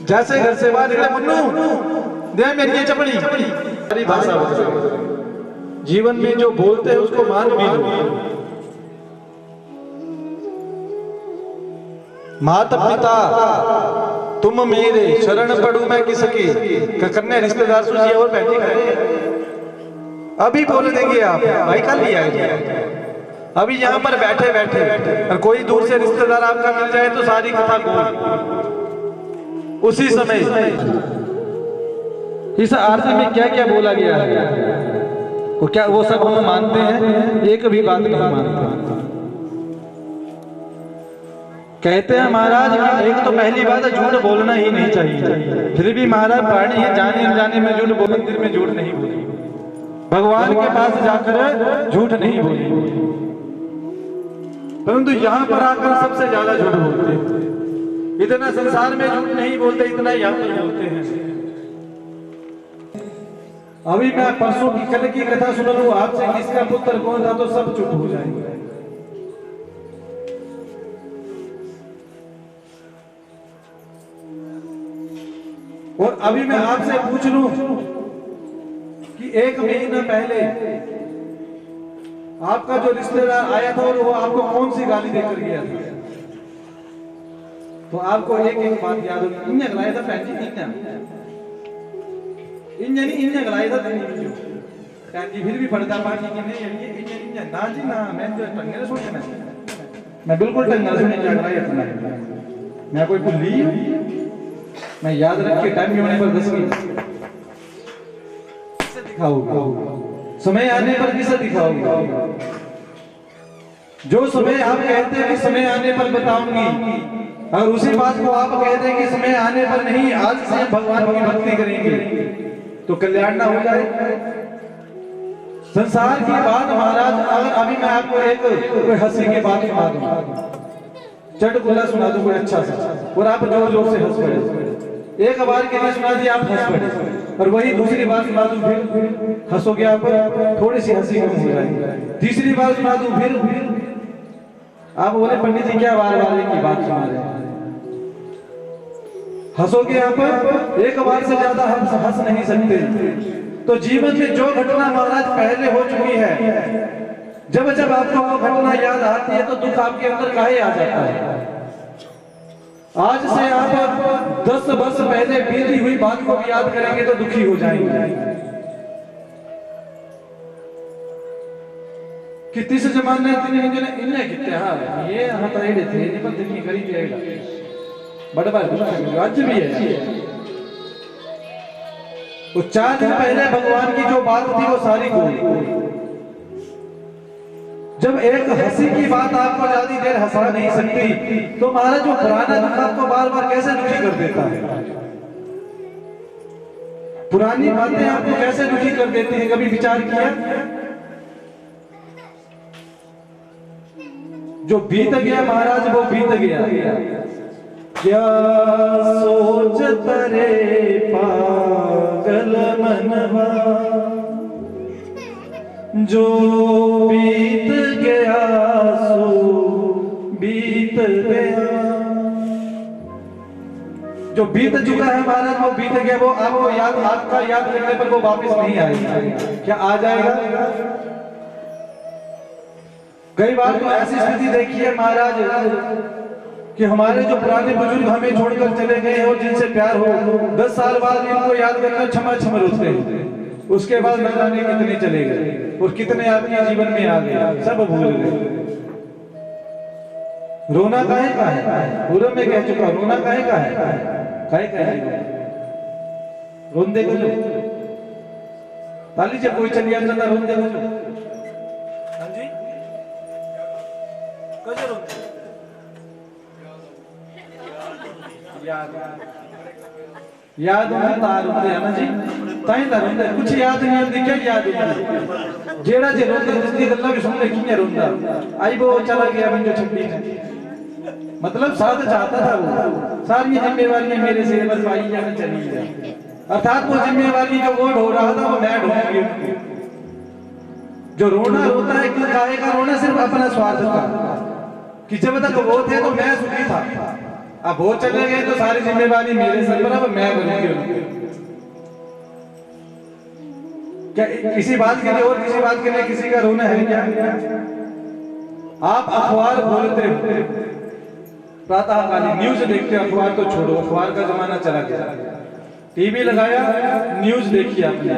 जैसे घर से बाहर निकले, मुन्नू दे मेरी ये चपड़ी। सारी भाषा बदल। जीवन में जो बोलते हैं उसको मान भी लो। माता पिता तुम मेरे शरण पड़ू मैं किसकी, कन्या रिश्तेदार सुझिए और बैठी करे। अभी बोल देंगे आप भाई कल ही आए। अभी यहाँ पर बैठे बैठे और कोई दूर से रिश्तेदार आपका मिल जाए तो सारी कथा बोल उसी समय। इस आरती में क्या क्या बोला गया है वो क्या वो सब हम मानते हैं, एक भी बात नहीं मानते। कहते हैं महाराज कि एक तो पहली बात है झूठ बोलना ही नहीं चाहिए। फिर भी महाराज प्राणी है, जाने अनजाने में झूठ बोल, मंदिर में झूठ नहीं बोली, भगवान के पास जाकर झूठ नहीं बोली, परंतु यहाँ पर आकर सबसे ज्यादा झूठ बोलते हैं। इतना संसार में झूठ नहीं बोलते, इतना यहाँ पर बोलते हैं। अभी मैं परसों की कल की कथा सुन लूं आपसे, किसका पुत्र कौन था, तो सब चुप हो जाएंगे। और अभी मैं आपसे पूछ लूं कि 1 महीना पहले आपका जो रिश्तेदार आया था और वो आपको कौन सी गाली देकर गया था, तो आपको एक एक बात याद होगी। इन्हें गलाया था पैंजी, इन्हें नहीं, इन्हें गलाया था पैंजी। फिर भी पड़ता पानी की नहीं, इन्हें ना जी ना, मैं जो टंगे सोचना, मैं बिल्कुल टंगा सुने जागराया। मैं कोई भूली, मैं याद रख के टाइम होने पर 10 की दिखाऊंगा, समय आने पर किसे दिखाऊंगा। जो समय आप कहते हैं कि समय आने पर बताऊंगी, अगर उसी बात को आप कहते हैं कि समय आने पर नहीं, आज से भगवान की भक्ति करेंगे तो कल्याण ना हो जाए। संसार की बात महाराज, अगर अभी मैं आपको एक कोई हंसी की बात सुना दूं, चटकुला सुना दूं कोई अच्छा सा, और आप जोर जोर से हंस पड़े। एक बार के लिए सुना दी आप हंस पड़े, और वही दूसरी बार सुना दूं फिर हंसोगे आप, थोड़ी सी हंसी कम हो जाएगी। तीसरी बार सुना दूं फिर आप बोले पंडित जी क्या बार बार की बात सुना रहे हैं, हंसोगे आप। एक बार से ज्यादा हम हंस नहीं सकते। तो जीवन में जो घटना महाराज पहले हो चुकी है, जब जब आपको वो घटना याद आती है तो दुख आपके अंदर काहे आ जाता है। आज से आप 10 वर्ष पहले बीती हुई बात को भी याद करेंगे तो दुखी हो जाएंगे कि तीस जमाने इन्हें कितने हाँ ये हताड़े थे इन पर दिखी करी जाएगा बड़ा बार आज भी है। तो 4 दिन पहले भगवान की जो बात थी वो सारी गोल। जब एक हंसी की बात आपको ज्यादा देर हंसा नहीं सकती, तो महाराज जो पुराना दुख आपको बार बार कैसे दुखी कर देता है, पुरानी बातें आपको कैसे दुखी कर देती हैं, कभी विचार किया। जो बीत गया महाराज वो बीत गया, क्या सोच तरे पागल मनवा, जो बीत गया सो बीत गया। जो बीत चुका है महाराज वो बीत गया, वो आपको याद, आपका याद करने पर वो वापस नहीं आएगा। क्या आ जाएगा? कई बार तो ऐसी स्थिति देखी है महाराज कि हमारे जो पुराने बुजुर्ग हमें छोड़कर चले गए और जिनसे प्यार हो, 10 साल बाद इनको याद करकर क्षमा क्षमा रोते हैं, उसके बाद न जाने कितने चले गए और कितने आपके जीवन में आ गए, सब भूल गए। रोना काहे का है, पूर्व में कह चुका, रोना काहे का है, काहे का है, रोन दे गो ताली जब कोई चल जाता था रोन दे गो। हाँ जी कैसे रोते, याद तार होते है ना जी, ताई तार होता है, कुछ याद नहीं आती, क्या याद होता जेड़ा जे रोंदा जिसकी गल्ला भी सुन ले किया रोंदा, आई वो चला गया बन जो छब्बी मतलब साथ चाहता था वो, सारी जिम्मेवारियां मेरे से बस भाई जाने चली जाए, अर्थात वो जिम्मेवारी जो वो ढो रहा था वो मैं ढोऊंगी। जो रोना रोता है क्यों, काहे का रोना, सिर्फ अपना स्वार्थ का, कि जब तक वो थे तो मैं सुखी था, अब वो चले गए तो सारी जिम्मेवारी मेरे सर पर, अब मैं बनूंगी। क्या किसी बात के लिए और किसी बात के लिए किसी का रोना है क्या? आप अखबार खोलते हो, प्रातःकालीन न्यूज देखते हो, अखबार तो छोड़ो, अखबार का जमाना चला गया। टीवी लगाया, न्यूज देखी आपने,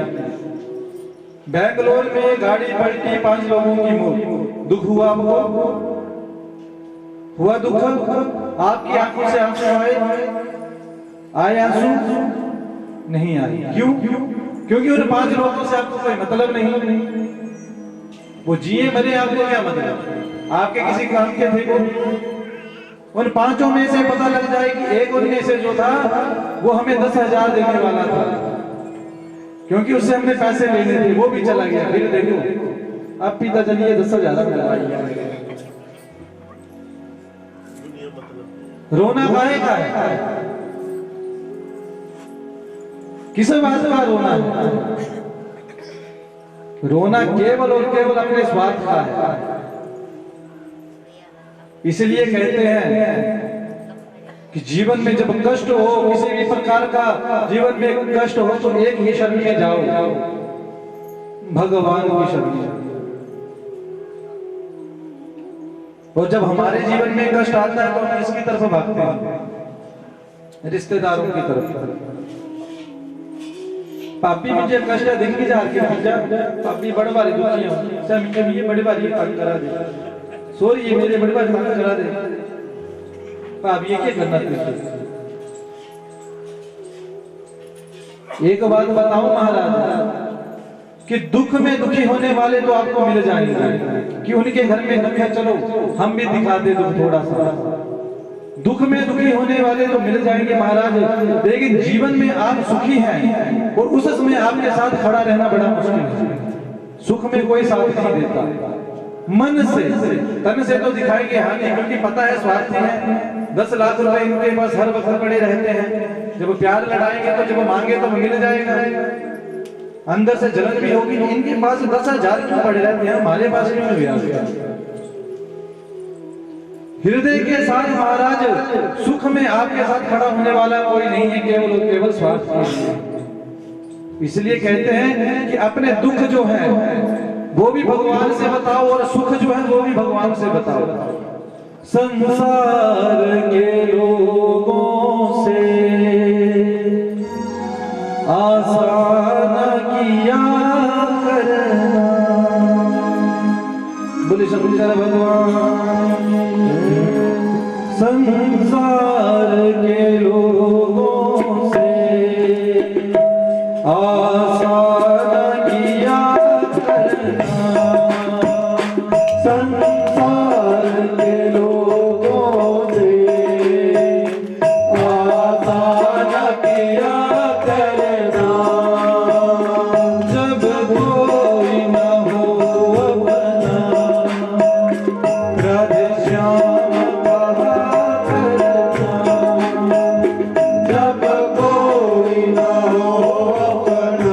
बेंगलोर में गाड़ी पलटी, 5 लोगों की मौत, दुख हुआ आपको? हुआ दुख? आपकी आंखों से आंसू आए आंसू? नहीं आए। क्यों? क्योंकि उन 5 लोगों से आपको कोई मतलब नहीं। वो जिए मरे आपको क्या मतलब? आपके किसी काम के थे वो? उन 5 में से पता लग जाए कि एक उनमें से जो था वो हमें 10,000 देने वाला था, क्योंकि उससे हमने पैसे लेने थे, वो भी चला गया। फिर देखो अब पीता चलिए 10,000। रोना काहे का है? किस बात का रोना है? रोना केवल और केवल अपने स्वार्थ का है। इसलिए कहते हैं कि जीवन में जब कष्ट हो, किसी भी प्रकार का जीवन में कष्ट हो, तो एक ही शरण में जाओ, भगवान की शरण में। और जब हमारे जीवन में कष्ट आता है तो हम किसकी तरफ भागते हैं? रिश्तेदारों की तरफ। पापी मुझे कष्ट है, दिन की जा के पापी बड़े बारी दुखी हूं, सर मुझे ये बड़े बारी तंग करा दे, सॉरी ये मेरे बड़े बारी तंग करा दे। पापी ये क्या करना तुझे? एक बात बताऊं महाराज, कि दुख में दुखी होने वाले तो आपको मिल जाएंगे, कि उनके घर में दुख है, चलो हम भी दिखा दे दुख थोड़ा सा। दुख में दुखी होने वाले तो मिल जाएंगे महाराज, लेकिन जीवन में आप सुखी हैं और उस समय आपके साथ खड़ा रहना बड़ा मुश्किल है। सुख में कोई साथ नहीं देता, मन से, तन से तो दिखाएंगे हाँ नहीं, क्योंकि पता है स्वार्थी है, 10 लाख रुपए इनके पास हर वक्त पड़े रहते हैं। जब प्यार लड़ाएंगे तो जब मांगे तो मिल जाएगा, अंदर से जलन भी होगी, इनके पास 10,000 क्यों पड़े रहते हैं, हमारे पास क्यों नहीं हुआ? हृदय के साथ महाराज सुख में आपके साथ खड़ा होने वाला कोई नहीं है, केवल और केवल स्वार्थ। इसलिए कहते हैं कि अपने दुख जो है वो भी भगवान से बताओ, और सुख जो है वो भी भगवान से बताओ। संसार के लोगों से आसान किया करना, बोले शंकर भगवान। संसार के लोगों से आसान किया करना, संसार के लोगों से आसान किया करना। जब कोई न हो अपना, राधे श्याम कहा करना। जब कोई न हो अपना,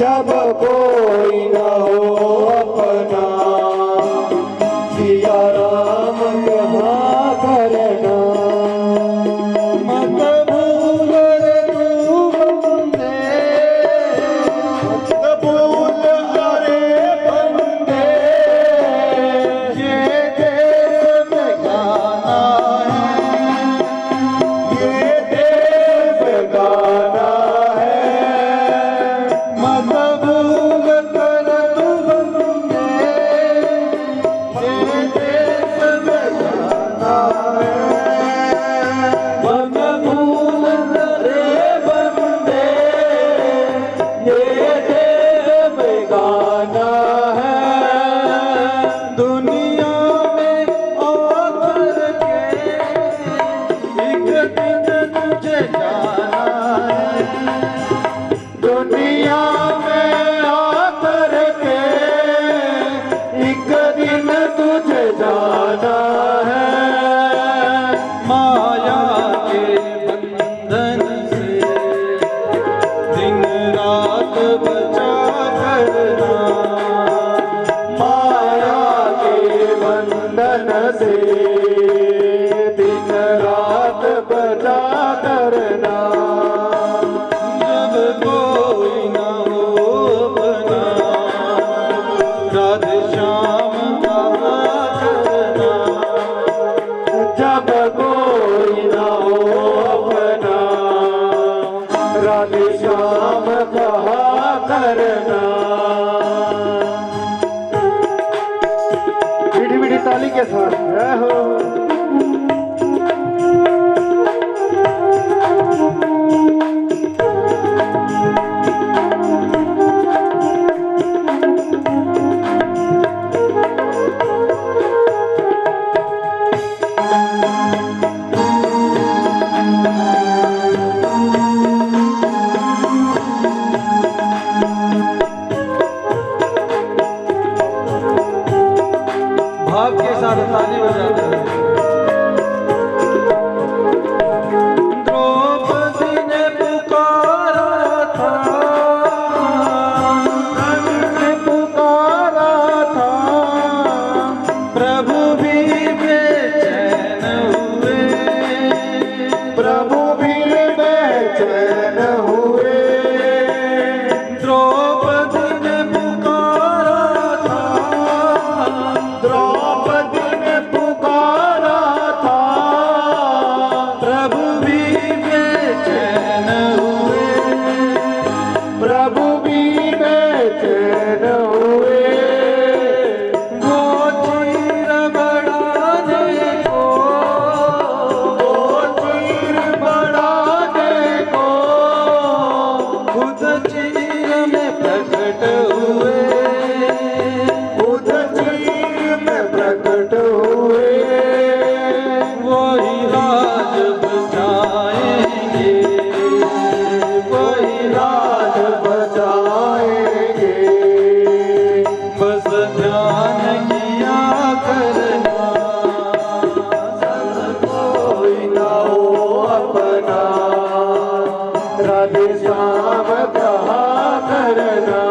जब कोई न हो अपना, सिया राम कहा करना। मत भूल रे तू बंदे, मत भूल अरे बंदे, ये देश बेगाना है, ये देश बेगाना है। मत भूल कर तू बंदे, ये देश बेगाना है। मत भूल रे बंदे, ये देश बेगाना है। दुनिया में आकर के एक दिन तुझे जाना है। दुनिया में आकर के एक दिन तुझे जाना है। माया के बंधन से दिन रात बचा करना। माया के बंधन से दिन रात बचा करना। जब कोई न हो अपना, राधे श्याम कहा करना। जब कोई न हो अपना, राधे श्याम कहा करना। मीठी मीठी ताली के साथ जय हो। भाव के साथ ताली बजाते हैं। द्रौपदी ने पुकारा था, ने पुकारा था, प्रभु भी बेचैन हुए। प्रभु भी बेचैन हुए। द्रौपदी ने पुकारा था, द्रौपदी ने पुकारा था, प्रभु भी बेचैन हुए। प्रभु भी बेचैन हुए। वो चीर बढ़ाने को, वो चीर बढ़ाने को, खुद चीर में प्रकट हुए। खुद चीर में प्रकट हुए। वही राज बचाएंगे, वही राज बचाएंगे। बस ध्यान किया करना। कोई न हो अपना, राधे श्याम कहा करना।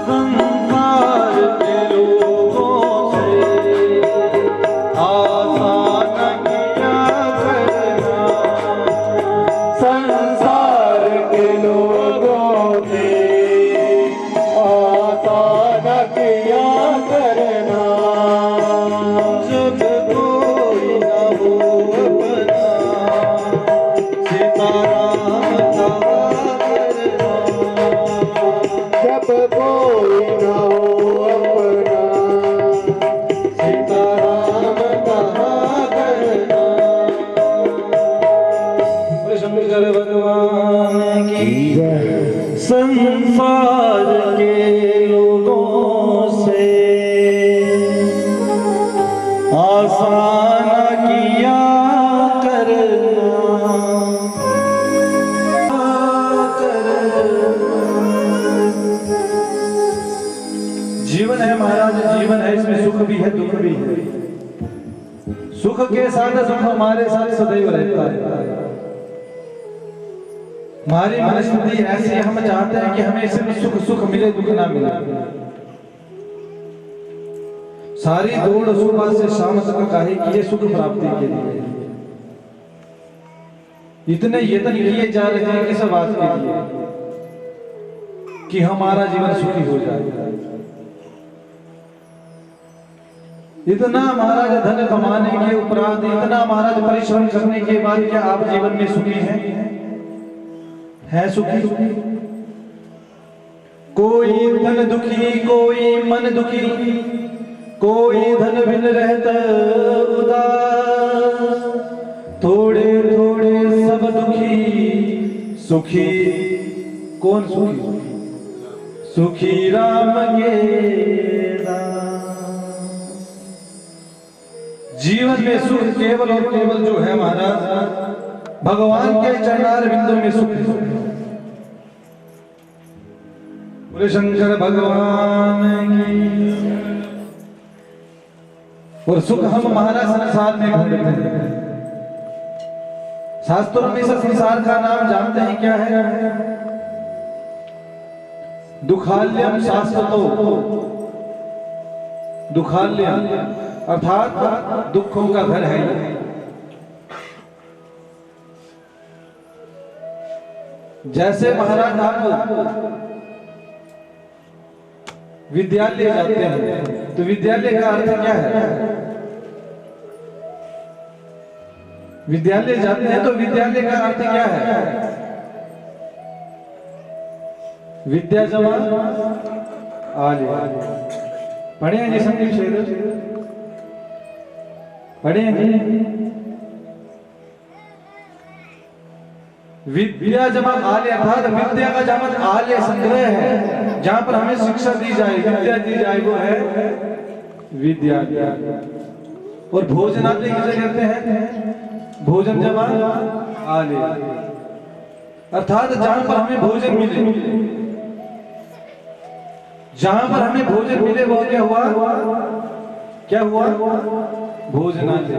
संसार के लोगों से आसान किया करना। संसार के लोगों ने आसान किया करना। जब कोई न हो अपना, सीताराम कहा करना। जब कोई न हो अपना, सीताराम कहा करना। बोले शंकर भगवान की। संसार के लोगों से आसान किया करना। जीवन है महाराज, जीवन है, इसमें सुख भी है दुख भी है। सुख के साथ सुख हमारे साथ सदैव रहता है। हमारी मनस्थिति ऐसी है, हम चाहते हैं कि हमें सिर्फ सुख सुख मिले, दुख ना मिले। सारी दौड़ सुबह से शाम तक काहे की है? सुख प्राप्ति के लिए। इतने यत्न किए जा रहे हैं किस बात के लिए? कि हमारा जीवन सुखी हो जाए। इतना महाराज धन कमाने के उपरांत, इतना महाराज परिश्रम करने के बाद क्या आप जीवन में सुखी हैं? है सुखी? कोई धन दुखी, कोई मन दुखी, कोई धन बिन रहता उदास, थोड़े थोड़े सब दुखी, सुखी कौन सुखी? सुखी राम के दास। जीवन में सुख केवल और केवल जो है महाराज भगवान के चरणार बिंदु में सुख है। बोले शंकर भगवान की। और सुख हम महाराज संसार में ढूंढते हैं। शास्त्रों में इस संसार का नाम जानते हैं क्या है? दुखाल्यम शाश्वतो। दुखाल्यम अर्थात दुखों का घर है। जैसे महाराज आप विद्यालय जाते हैं तो विद्यालय का अर्थ क्या है? विद्यालय जाते हैं तो विद्यालय का अर्थ क्या है? विद्या जमा आलिया। पढ़े हैं जी संदीप शेर? पढ़े हैं जी? विद्या जमा आलय अर्थात विद्या का जमा आलय संग्रह है, जहां पर हमें शिक्षा दी जाए, विद्या दी जाए, वो है विद्यालय। और भोजनालय किसे कहते हैं? भोजन जमा आलय अर्थात जहां पर हमें भोजन मिले। जहां पर हमें भोजन मिले वो क्या हुआ? क्या हुआ? भोजनालय।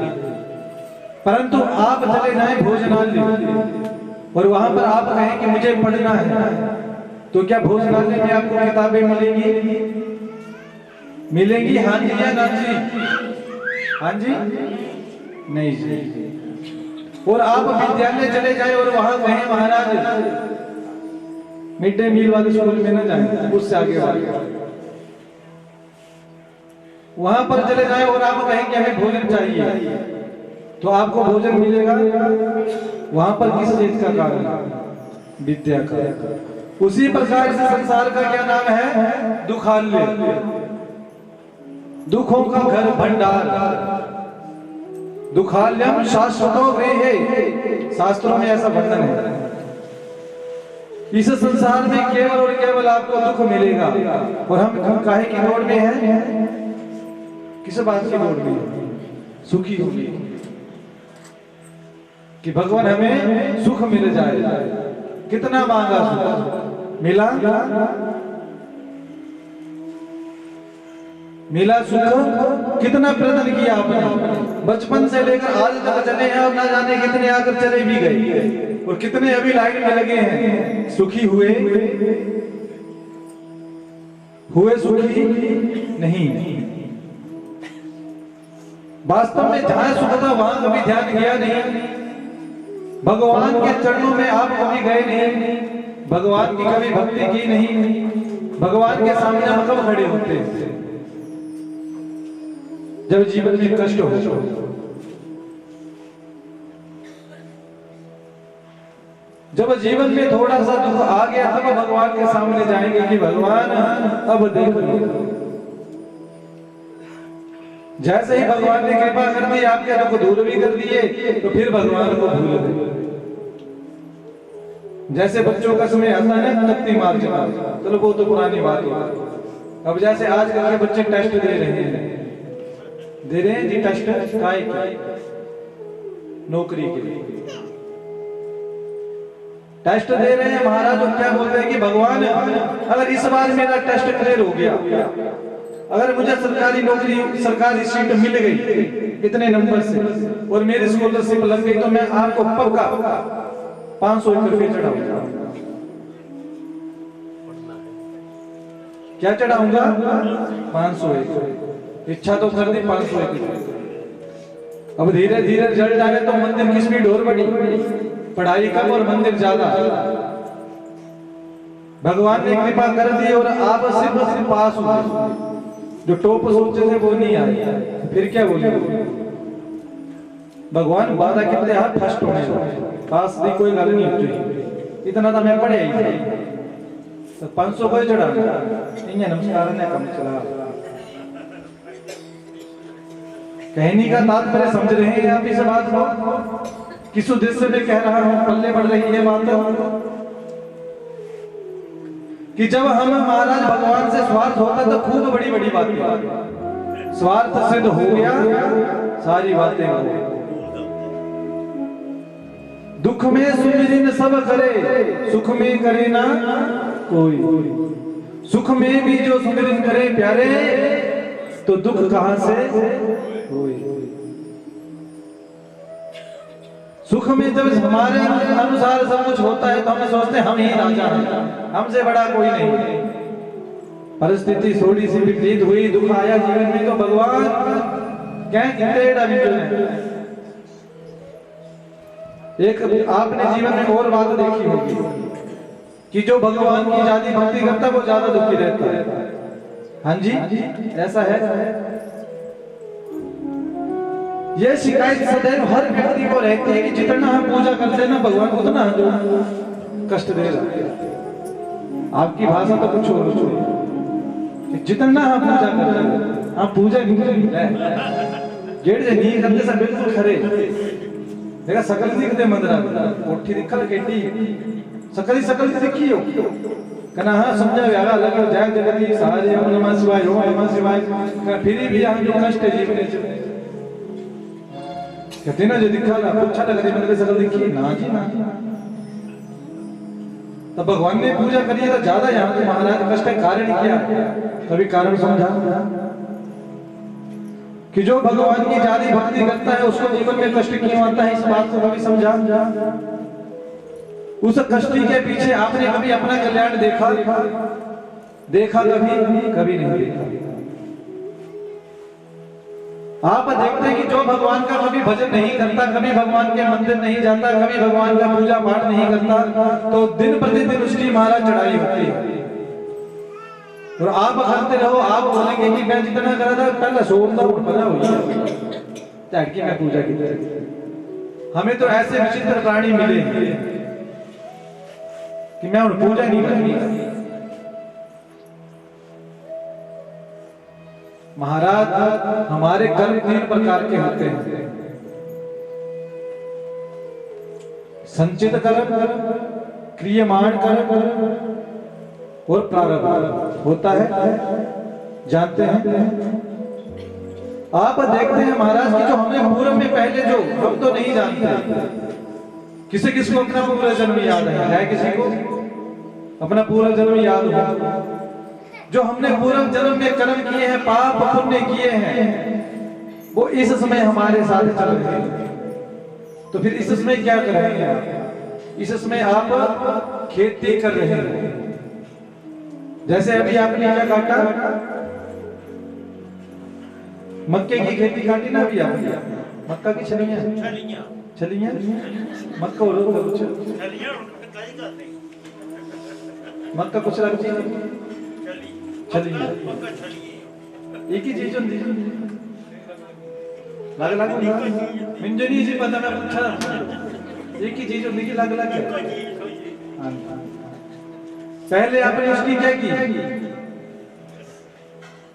परंतु आप चले जाए भोजनालय और वहां पर आप कहें कि मुझे पढ़ना है, तो क्या भोजनालय में आपको किताबें मिलेंगी? मिलेंगी? हाँ जी या ना जी? हाँ जी? नहीं जी। और आप विद्यालय चले जाए और वहां कहें महाराज मिड डे मील वाले स्कूल में न जाए, उससे आगे वाले वहां पर चले जाए और आप कहें कि हमें भोजन चाहिए, तो आपको भोजन मिलेगा? वहां पर किस चीज का कारण? विद्या का। उसी प्रकार से संसार का क्या नाम है? दुखाल्य। दुखों का घर भंडार। दुखाल्यम शाश्वतो गृहे। शास्त्रों में ऐसा वर्णन है। इस संसार में केवल और केवल आपको दुख मिलेगा। और हम काहे की दौड़ में हैं? किस बात की दौड़ में? सुखी होगी कि भगवान हमें सुख मिल जाए। कितना मांगा सुख मिला? मिला सुख? कितना प्रयत्न किया आपने? बचपन से लेकर आज तक चले हैं और ना जाने कितने आकर चले भी गए, और कितने अभी लाइन में लगे हैं। सुखी हुए? हुए सुखी? नहीं। वास्तव में जहां सुख था वहां कभी ध्यान किया नहीं। भगवान के चरणों में आप कभी गए नहीं, भगवान की कभी भक्ति की नहीं। भगवान के सामने हम कब खड़े होते हैं? जब जीवन में कष्ट हो। जब जीवन में थोड़ा सा दुख आ गया तब भगवान के सामने जाएंगे कि भगवान अब देख लो। जैसे ही भगवान ने कृपा कर दी, आपके दुख दूर भी कर दिए, तो फिर भगवान को भूल गए। जैसे बच्चों का समय आता है ना तख्ती मार के, चलो वो तो पुरानी बात है। अब जैसे आजकल के बच्चे टेस्ट दे रहे हैं जी, टेस्ट काय नौकरी के लिए टेस्ट दे रहे हैं महाराज। तो क्या बोलते हैं कि भगवान अगर इस बार मेरा टेस्ट क्लियर हो गया, अगर मुझे सरकारी नौकरी, सरकारी सीट मिल गई इतने नंबर से और मेरी स्कॉलरशिप लग गई, तो मैं आपको 501 रुपये चढ़ाऊंगा। क्या चढ़ाऊंगा? 501। इच्छा तो कर दी 501 रुपये। अब धीरे धीरे रिजल्ट आए तो मंदिर की स्पीड और बढ़ी, पढ़ाई कम और मंदिर ज्यादा। भगवान ने कृपा कर दी और आप सिर्फ पास हुए। जो टॉप सोचे थे वो नहीं आए, फिर क्या बोले? भगवान वादा कितने हाथ फर्स्ट होने पास दी, कोई गल नहीं होती। इतना तो मैं पढ़े ही तो 500 कोई चढ़ा इन्हें नमस्कार ने कम चला। कहने का तात्पर्य समझ रहे हैं आप इस बात को? किस उद्देश्य में कह रहा हूं, पल्ले पड़ रही है बात कि जब हम महाराज भगवान से स्वार्थ होता तो खूब बड़ी बड़ी बातें, स्वार्थ सिद्ध हो गया सारी बातें हो गई। दुख में सुमिरन सब करे, सुख में करे ना कोई। सुख में भी जो सुमिरन करे प्यारे, तो दुख कहां से होए। सुख में जब हमारे अनुसार सब कुछ होता है तो हम सोचते हैं हम ही राजा हैं, हमसे बड़ा कोई नहीं। परिस्थिति थोड़ी सी विपरीत हुई, दुख आया जीवन में, तो भगवान क्या एक आपने जीवन में और बात देखी होगी कि जो भगवान की ज्यादा भक्ति करता है वो ज्यादा दुखी रहता है। हाँ जी, ऐसा है। ये शिकायत सदैव हर व्यक्ति को रहती है कि जितना हम पूजा करते हैं ना भगवान को, उतना जो कष्ट दे रहा है। आपकी भाषा तो कुछ और कि जितना हम पूजा करते हैं, हम पूजा जेड़ नहीं करते सब बिल्कुल खरे। देखा सकल दिखते मंदरा कोठी दिखल केटी सकल दिखी हो कहना हाँ समझा व्यागा लगे जय जगती सारे ओम नमः शिवाय ओम नमः शिवाय। फिर भी हम जो कष्ट है जीवन में कहते ना जो दिखा ना पूछा लगा मैंने सकल दिखी ना जी ना। तब भगवान ने पूजा करी तो ज्यादा यहाँ पे महाराज कष्ट है। कारण क्या? कभी कारण समझा कि जो भगवान की ज्यादा भक्ति करता है उसको जीवन में कष्ट क्यों आता है, इस बात को कभी समझा? उस कष्ट के पीछे आपने कभी अपना कल्याण देखा कभी नहीं देखा। आप देखते हैं कि जो भगवान का कभी भजन नहीं करता, कभी भगवान के मंदिर नहीं जाता, कभी भगवान का पूजा पाठ नहीं करता, तो दिन प्रतिदिन उसकी महाराज चढ़ाई होती है। और आप करते रहो, आप बोलेंगे कि मैं जितना करा था पहले सोमता उठ बना हुई की मैं पूजा की। हमें तो ऐसे विचित्र प्राणी मिले कि मैं उन पूजा नहीं करनी। महाराज हमारे कर्म 3 प्रकार के होते हैं। संचित कर्म, क्रियमाण कर्म और प्रारब्ध होता है, जानते हैं। आप देखते हैं महाराज कि जो हमने पूर्व में पहले जो हम तो नहीं जानते, किसी किसी को अपना पूरा जन्म याद है किसी को अपना पूरा जन्म याद हो। जो हमने पूर्व जन्म में कर्म किए हैं, पाप पुण्य किए हैं, वो इस समय हमारे साथ चल रहे हैं। तो फिर इस समय क्या कर रहे हैं आप? इस समय आप खेती कर रहे हैं। जैसे अभी आपने क्या काटा, मक्के की खेती काटी ना अभी आपने, मक्का की छलियां मक्का और कुछ मक्का कुछ छलियां एक ही चीज होती लग मुझे नहीं जी पता, मैं पूछा एक ही चीज होती लग पहले आपने उसकी क्या की?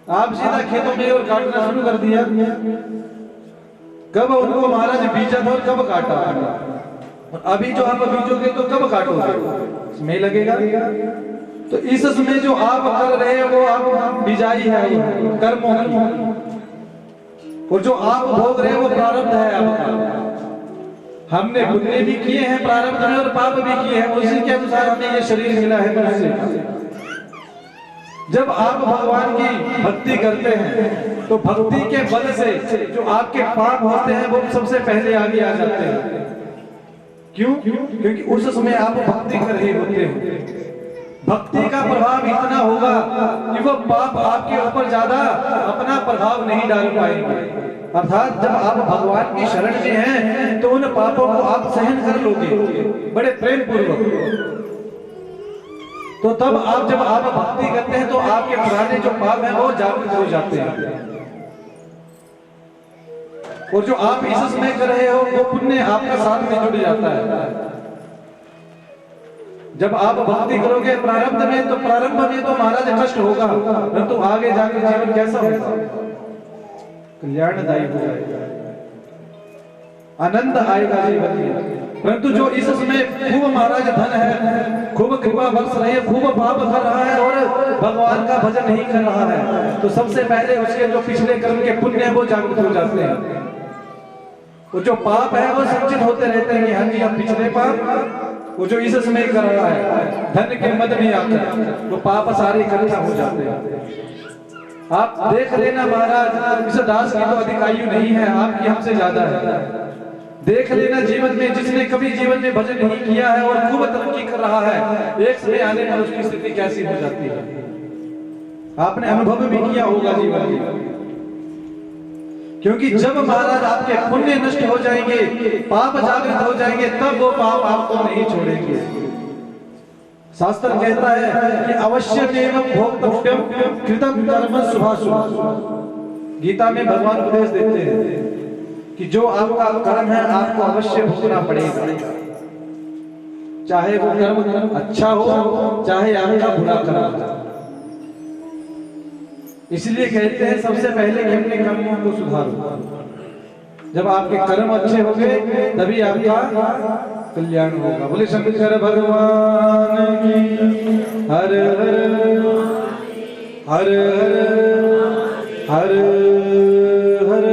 आप सीधा खेतों में और काटना शुरू कर दिया। कब उनको महाराज बीजा था और कब काटा? और अभी जो आप बीजोगे तो कब काटोगे? समय लगेगा। तो इस समय जो आप कर रहे हैं वो आप बिजाई है, कर्मों की, और जो आप भोग रहे हैं वो प्रारब्ध है आपका। हमने पुण्य भी किए हैं प्रारब्ध में और पाप भी किए हैं, उसी के अनुसार हमें ये शरीर मिला है मनुष्य। जब आप भगवान की भक्ति करते हैं तो भक्ति के बल से जो आपके पाप होते हैं वो सबसे पहले आगे आ जाते हैं। क्यों? क्योंकि उस समय आप भक्ति कर रहे होते हो। भक्ति का प्रभाव इतना होगा कि वो पाप आपके ऊपर ज्यादा अपना प्रभाव नहीं डाल पाएंगे। अर्थात जब आप भगवान की शरण में हैं तो उन पापों को आप सहन कर लोगे बड़े प्रेम पूर्वक। तो तब जब आप भक्ति करते हैं तो आपके पुराने जो पाप हैं वो जागृत हो जाते हैं, और जो आप इस समय कर रहे हो वो पुण्य आपका साथ में जुड़ जाता है। जब आप भक्ति करोगे प्रारंभ में तो महाराज कष्ट होगा, परंतु आगे जाकर जीवन कैसा होगा? कल्याणदायी हो जाएगा, आनंद आएगा जीवन में। परंतु जो इस समय खूब महाराज धन है, खूब कृपा बरस रही है, खूब पाप कर रहा है और भगवान का भजन नहीं कर रहा है, तो सबसे पहले उसके जो पिछले कर्म के पुण्य है वो जागृत हो जाते हैं। वो जो पाप है वो संचित होते रहते हैं कि हाँ जी अब पिछले पाप, वो जो इस समय कर रहा है धन के मद में आकर वो पाप सारे इकट्ठा हो जाते हैं। आप देख लेना महाराज, इस दास की तो अधिक आयु नहीं है, आपकी हमसे ज्यादा है। देख लेना जीवन में जिसने कभी जीवन में भजन नहीं किया है और खूब तरक्की कर रहा है, एक समय आने पर उसकी स्थिति कैसी हो जाती है आपने अनुभव भी किया होगा जीवन में। क्योंकि जब महाराज आपके पुण्य नष्ट हो जाएंगे, पाप जागृत हो जाएंगे, तब वो पाप आपको नहीं छोड़ेंगे। शास्त्र कहता है कि अवश्य एवं भोक्तव्यम कृतम कर्म शुभाशुभ। गीता में भगवान उपदेश देते हैं कि जो आपका कर्म है आपको अवश्य भोगना पड़ेगा, चाहे वो कर्म अच्छा हो चाहे आपका बुरा कर्म हो। इसलिए कहते हैं सबसे पहले कि अपने कर्मों को सुधारो। जब आपके कर्म अच्छे होंगे तभी आपका कल्याण होगा। बोले शंकर भगवान की हर हर हर हर हर।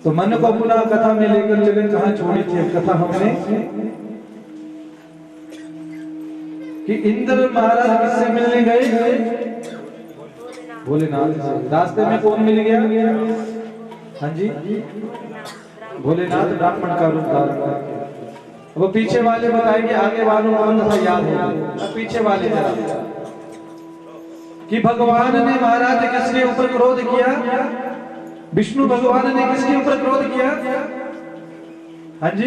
तो मन को पुनः कथा में लेकर चले, कहाँ छोड़ी थी कथा हमने कि इंद्र महाराज किससे मिलने गए? भोलेनाथ से। रास्ते में कौन मिल गया? हाँ जी, भोलेनाथ ब्राह्मण का रूप धारण करके। वो पीछे वाले बताएंगे, आगे वालों को याद है। अब पीछे वाले जरा कि भगवान ने महाराज किसके ऊपर क्रोध किया? विष्णु भगवान ने किसके ऊपर क्रोध किया? हाँ जी,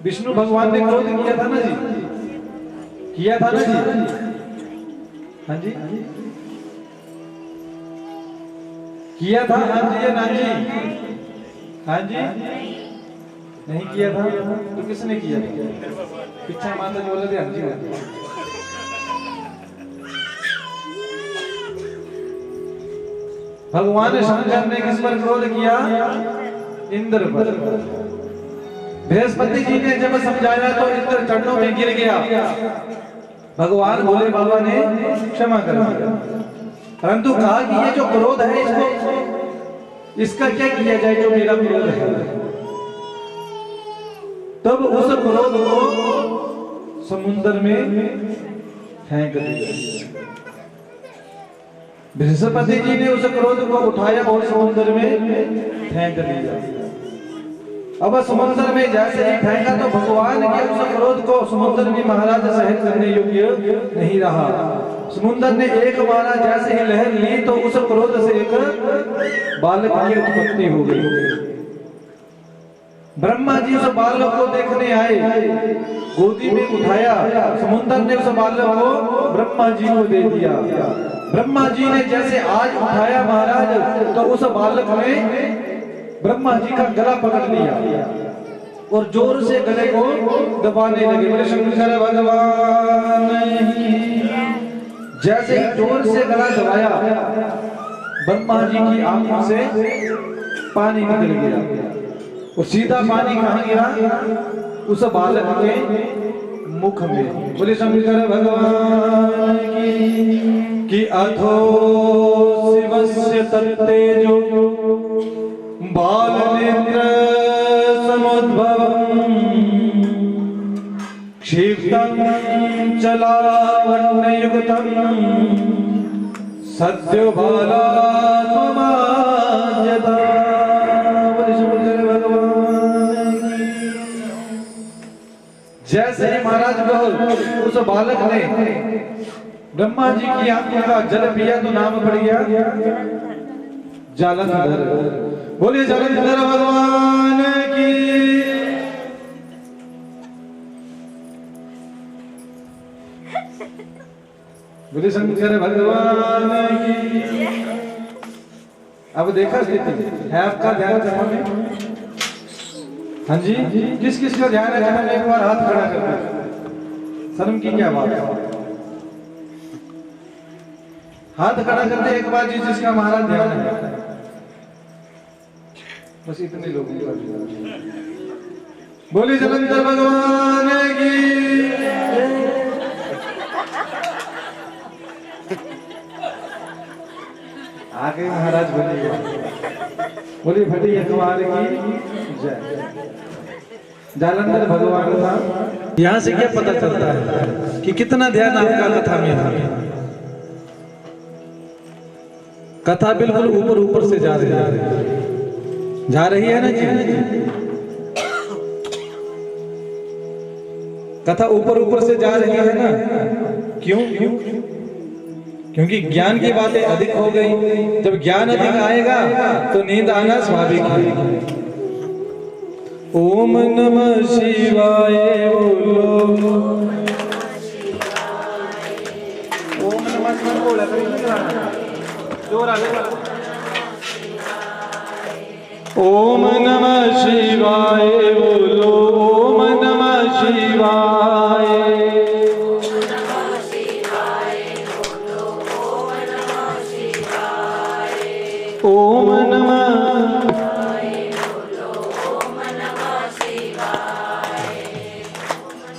विष्णु भगवान ने क्रोध किया था ना जी, किया था ना जी। हाँ जी, किया था हाँ जी या ना जी? हाँ जी, नहीं किया था तो किसने किया था? पीछे माता जी बोले थे हाँ जी। भगवान शंकर ने किस पर क्रोध किया? इंद्र पर। बृहस्पति जी ने जब समझाया तो इंद्र चरणों में गिर गया। भगवान भोले बाबा ने क्षमा कर दिया, परंतु कहा कि ये जो क्रोध है इसका क्या किया जाए जो मेरा क्रोध है। तब उस क्रोध को समुद्र में फेंक दिया। बृहस्पति जी ने उस क्रोध को उठाया और समुद्र में फेंक दिया। अब समुद्र में जैसे ही फेंका तो भगवान के उस क्रोध को समुद्र में महाराज सहन करने योग्य नहीं रहा। समुद्र ने एक मारा जैसे ही लहर ली तो उस क्रोध से एक बालक की उत्पत्ति हो गई। ब्रह्मा जी उस बालक को देखने आए, गोदी में उठाया। समुद्र ने उस बालक को ब्रह्मा जी को दे दिया। ब्रह्मा जी ने जैसे आज उठाया महाराज तो उस बालक ने ब्रह्मा जी का गला पकड़ लिया और जोर से गले को दबाने लगे। बोले शंकर भगवान की। जैसे ही जोर से गला दबाया ब्रह्मा जी की आंखों से पानी निकल गया और सीधा पानी कहाँ गिरा? उस बालक के मुख में। बोले शंकर भगवान की। अथो शिवस्य तत्तेजो बालनेत्र समुद्भवम् क्षिप्तं चलावण्ययुक्तं सद्यो बाला त्वमाद्यते। सहायता। बोले शंकर भगवान की। जैसे ही महाराज को उस बालक ने ब्रह्मा जी की आंखों का जल पिया तो नाम पड़ गया जालंधर। बोलिए जालंधर भगवान की। बोलिए शंकर भगवान की। अब देखा स्थिति है आपका ध्यान जमा में? हाँ जी, किस किस का ध्यान है जमा में? एक बार हाथ खड़ा कर दे। शर्म की क्या बात है? हाथ खड़ा करते एक बार जी जिसका महाराज ध्यान है। बस इतने लोग। बोलिए जालंधर भगवान की। आगे महाराज बोलिए। बोलिए फटी अखबार की जय। जालंधर भगवान था। यहाँ से क्या पता चलता है कि कितना ध्यान आपका कथा में है? कथा बिल्कुल ऊपर ऊपर से जा रही है ना जी? कथा ऊपर ऊपर से जा रही है ना? क्यों? क्योंकि ज्ञान की बातें अधिक हो गई। जब ज्ञान अधिक आएगा तो नींद आना स्वाभाविक है। ओम नमः शिवाय बोलो। ओम नमः शिवाय बोला जोर आगे। ओम नमः शिवाय बोलो। ओम नमः शिवाय। ओम नमः।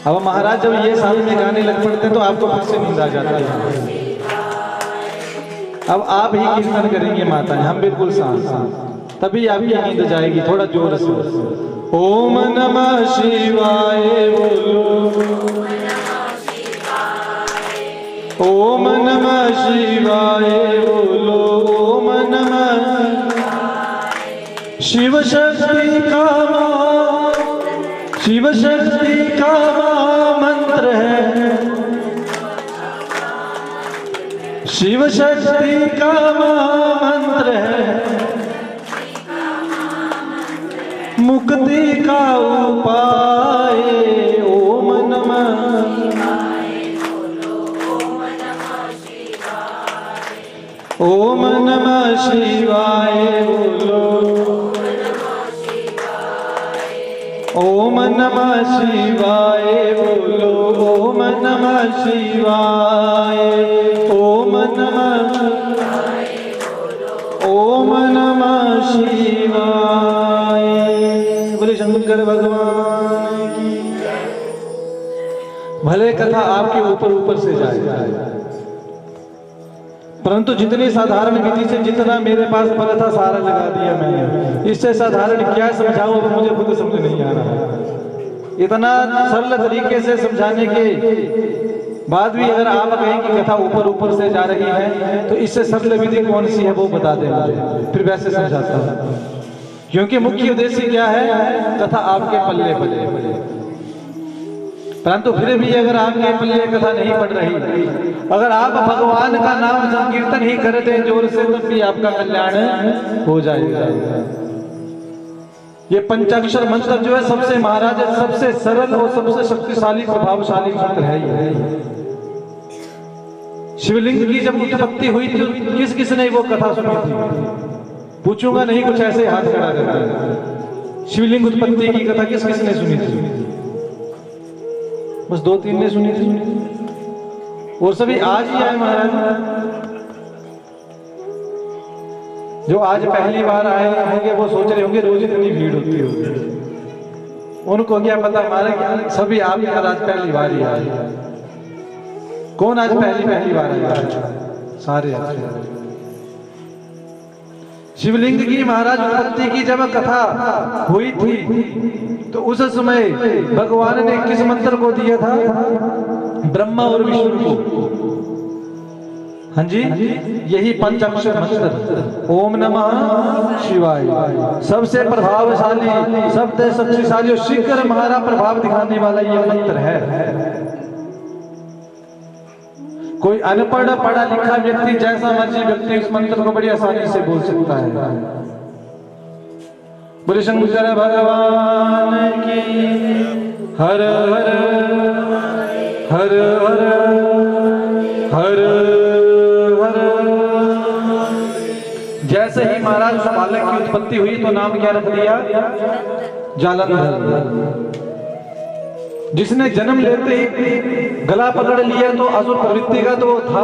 अब महाराज जब ये साथ में गाने लग पड़ते हैं तो आपको फिर से नींद आ जाता है। अब आप ही कीर्तन करेंगे माताएं, हम बिल्कुल शांत, तभी आपकी नींद जाएगी। थोड़ा जोर से ओम नमः शिवाय बोलो। ओम नमः शिवाय बोलो। ओम नमः। शिव शक्ति का शिव शक्ति का मंत्र है। शिव शक्ति का मंत्र है। मुक्ति का उपाय। ओम नमः। ओम नमः शिवाय बोलो। ओम नमः शिवाय बोलो। ओम नमः शिवाय। ओम नमः। ओम नमः शिवाय। बोले शंकर भगवान की। भले कथा आपके ऊपर ऊपर से जाए, परंतु जितनी साधारण विधि से जितना मेरे पास बल था सारा लगा दिया मैंने। इससे साधारण क्या समझाऊं, अब मुझे खुद समझ नहीं आ रहा है। इतना सरल तरीके से समझाने के बाद भी अगर आप कहें कि कथा ऊपर ऊपर से जा रही है तो इससे सरल विधि कौन सी है वो बता दें मुझे, फिर वैसे समझाता हूं। क्योंकि मुख्य उद्देश्य क्या है? कथा आपके पल्ले पल्ले। परंतु फिर भी अगर आपके पल्ले कथा नहीं पड़ रही, अगर आप भगवान का नाम संकीर्तन ही करते हैं जोर से, तब भी आपका कल्याण हो जाएगा। ये पंचाक्षर मंत्र जो है सबसे महाराज सबसे सरल और सबसे शक्तिशाली प्रभावशाली मंत्र है ये। शिवलिंग की जब उत्पत्ति हुई थी किस किसने वो कथा सुनी थी? पूछूंगा नहीं, कुछ ऐसे हाथ खड़ा करते हैं। शिवलिंग उत्पत्ति की कथा किस किसने सुनी थी? बस 2-3 ने सुनी थी, और सभी आज ही आए महाराज। जो आज पहली बार आए होंगे वो सोच रहे होंगे रोज इतनी भीड़ होती होगी। उनको क्या पता हमारे क्या, सभी आप आज पहली बार ही आए। कौन आज पहली बार आया? सारे शिवलिंग की महाराज उत्पत्ति की जब कथा हुई थी तो उस समय भगवान ने किस मंत्र को दिया था? ब्रह्मा और विष्णु को। हाँ जी, यही पंचाक्षर मंत्र ओम नमः शिवाय सबसे प्रभावशाली, सबसे शक्तिशाली और शीघ्र हमारा प्रभाव दिखाने वाला ये मंत्र है। कोई अनपढ़ पढ़ा लिखा व्यक्ति, जैसा मर्जी व्यक्ति इस मंत्र को बड़ी आसानी से बोल सकता है। बोले शंकर भगवान की हर हर हर हर हर। जैसे ही महाराज उस बालक की उत्पत्ति हुई तो नाम क्या रख दिया? जालंधर। जिसने जन्म लेते ही गला पकड़ लिया तो असुर प्रवृत्ति का तो था,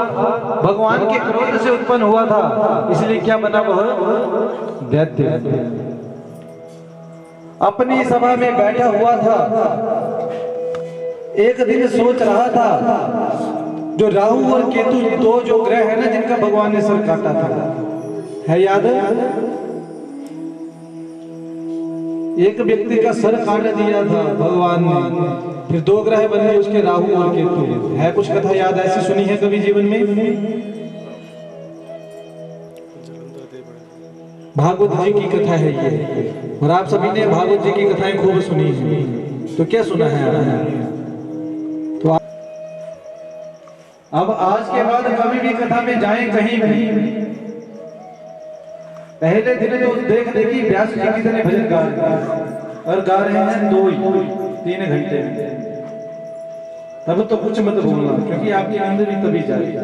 भगवान के क्रोध से उत्पन्न हुआ था, इसलिए क्या बना? वह दैत्य। अपनी सभा में बैठा हुआ था, एक दिन सोच रहा था, जो राहु और केतु दो जो ग्रह है ना, जिनका भगवान ने सर काटा था, है याद? एक व्यक्ति का सर काट दिया था भगवान ने, फिर दो ग्रह बने उसके, राहु और केतु। है कुछ कथा याद ऐसी सुनी है कभी जीवन में? भागवत जी की कथा है ये, और आप सभी ने भागवत जी की कथाएं खूब सुनी है। तो क्या सुना है? तो अब आज के बाद कभी भी कथा में जाएं कहीं भी, पहले दिन तो देख देखी व्यास जी कितने भजन गा रहे हैं, और गा रहे हैं 2-3 घंटे में, तब तो कुछ मत बोलना, क्योंकि आपकी नींद भी तभी जाएगी।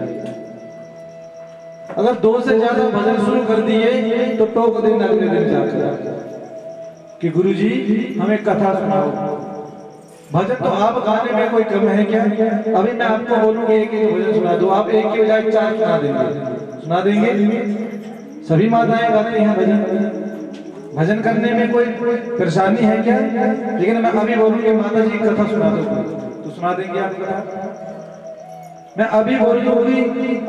अगर 2 से ज्यादा भजन शुरू कर दिए तो टोक देना अगले दिन जाकर कि गुरुजी हमें कथा सुनाओ। भजन तो आप गाने में कोई कम है क्या? अभी मैं आपको बोलूंगा एक भजन सुना दो, आप एक के बजाय 4 सुना देंगे। सुना देंगे? सभी माताएं गाती हैं भजन। भजन करने में कोई परेशानी है क्या? लेकिन मैं अभी बोलूंगी माता जी कथा सुना दो, तो सुना देंगे आप कथा? मैं अभी बोलूंगी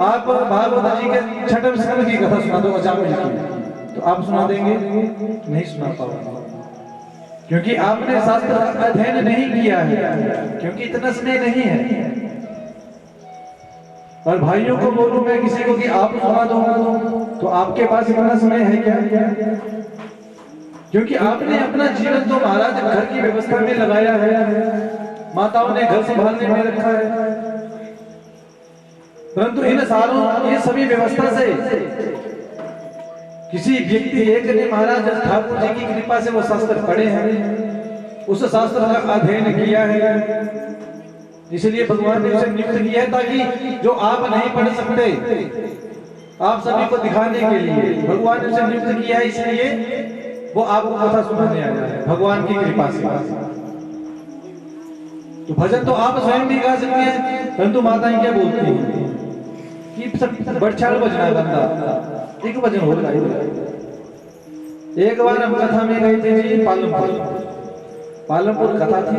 आप भागवत जी के छठम स्कंद की कथा सुना दो, अचानक की, तो आप सुना देंगे? नहीं सुना पाओगे, क्योंकि आपने शास्त्र अध्ययन नहीं किया है, क्योंकि इतना समय नहीं है। और भाइयों को बोलूं मैं किसी को कि आप सुना दो, तो आपके पास इतना समय है क्या? क्योंकि आपने अपना जीवन तो महाराज घर की व्यवस्था में लगाया है, माताओं ने घर संभालने में रखा है, परंतु इन सालों ये सभी व्यवस्था से किसी व्यक्ति एक ने महाराज ठाकुर जी की कृपा से वो शास्त्र पढ़े हैं, उस शास्त्र का अध्ययन किया है, इसलिए भगवान ने उसे नियुक्त किया है, ताकि जो आप नहीं पढ़ सकते आप सभी को दिखाने के लिए भगवान ने उसे नियुक्त किया है, इसलिए वो आपको कथा सुनाने आया है भगवान की कृपा से। तो भजन तो आप स्वयं भी गा सकते हैं, परंतु माताएं क्या बोलती हैं कि सब बड़छाड़ बजना गंदा, एक भजन हो रहा है। एक बार हम कथा में गए थे जी पालमपुर कथा थी,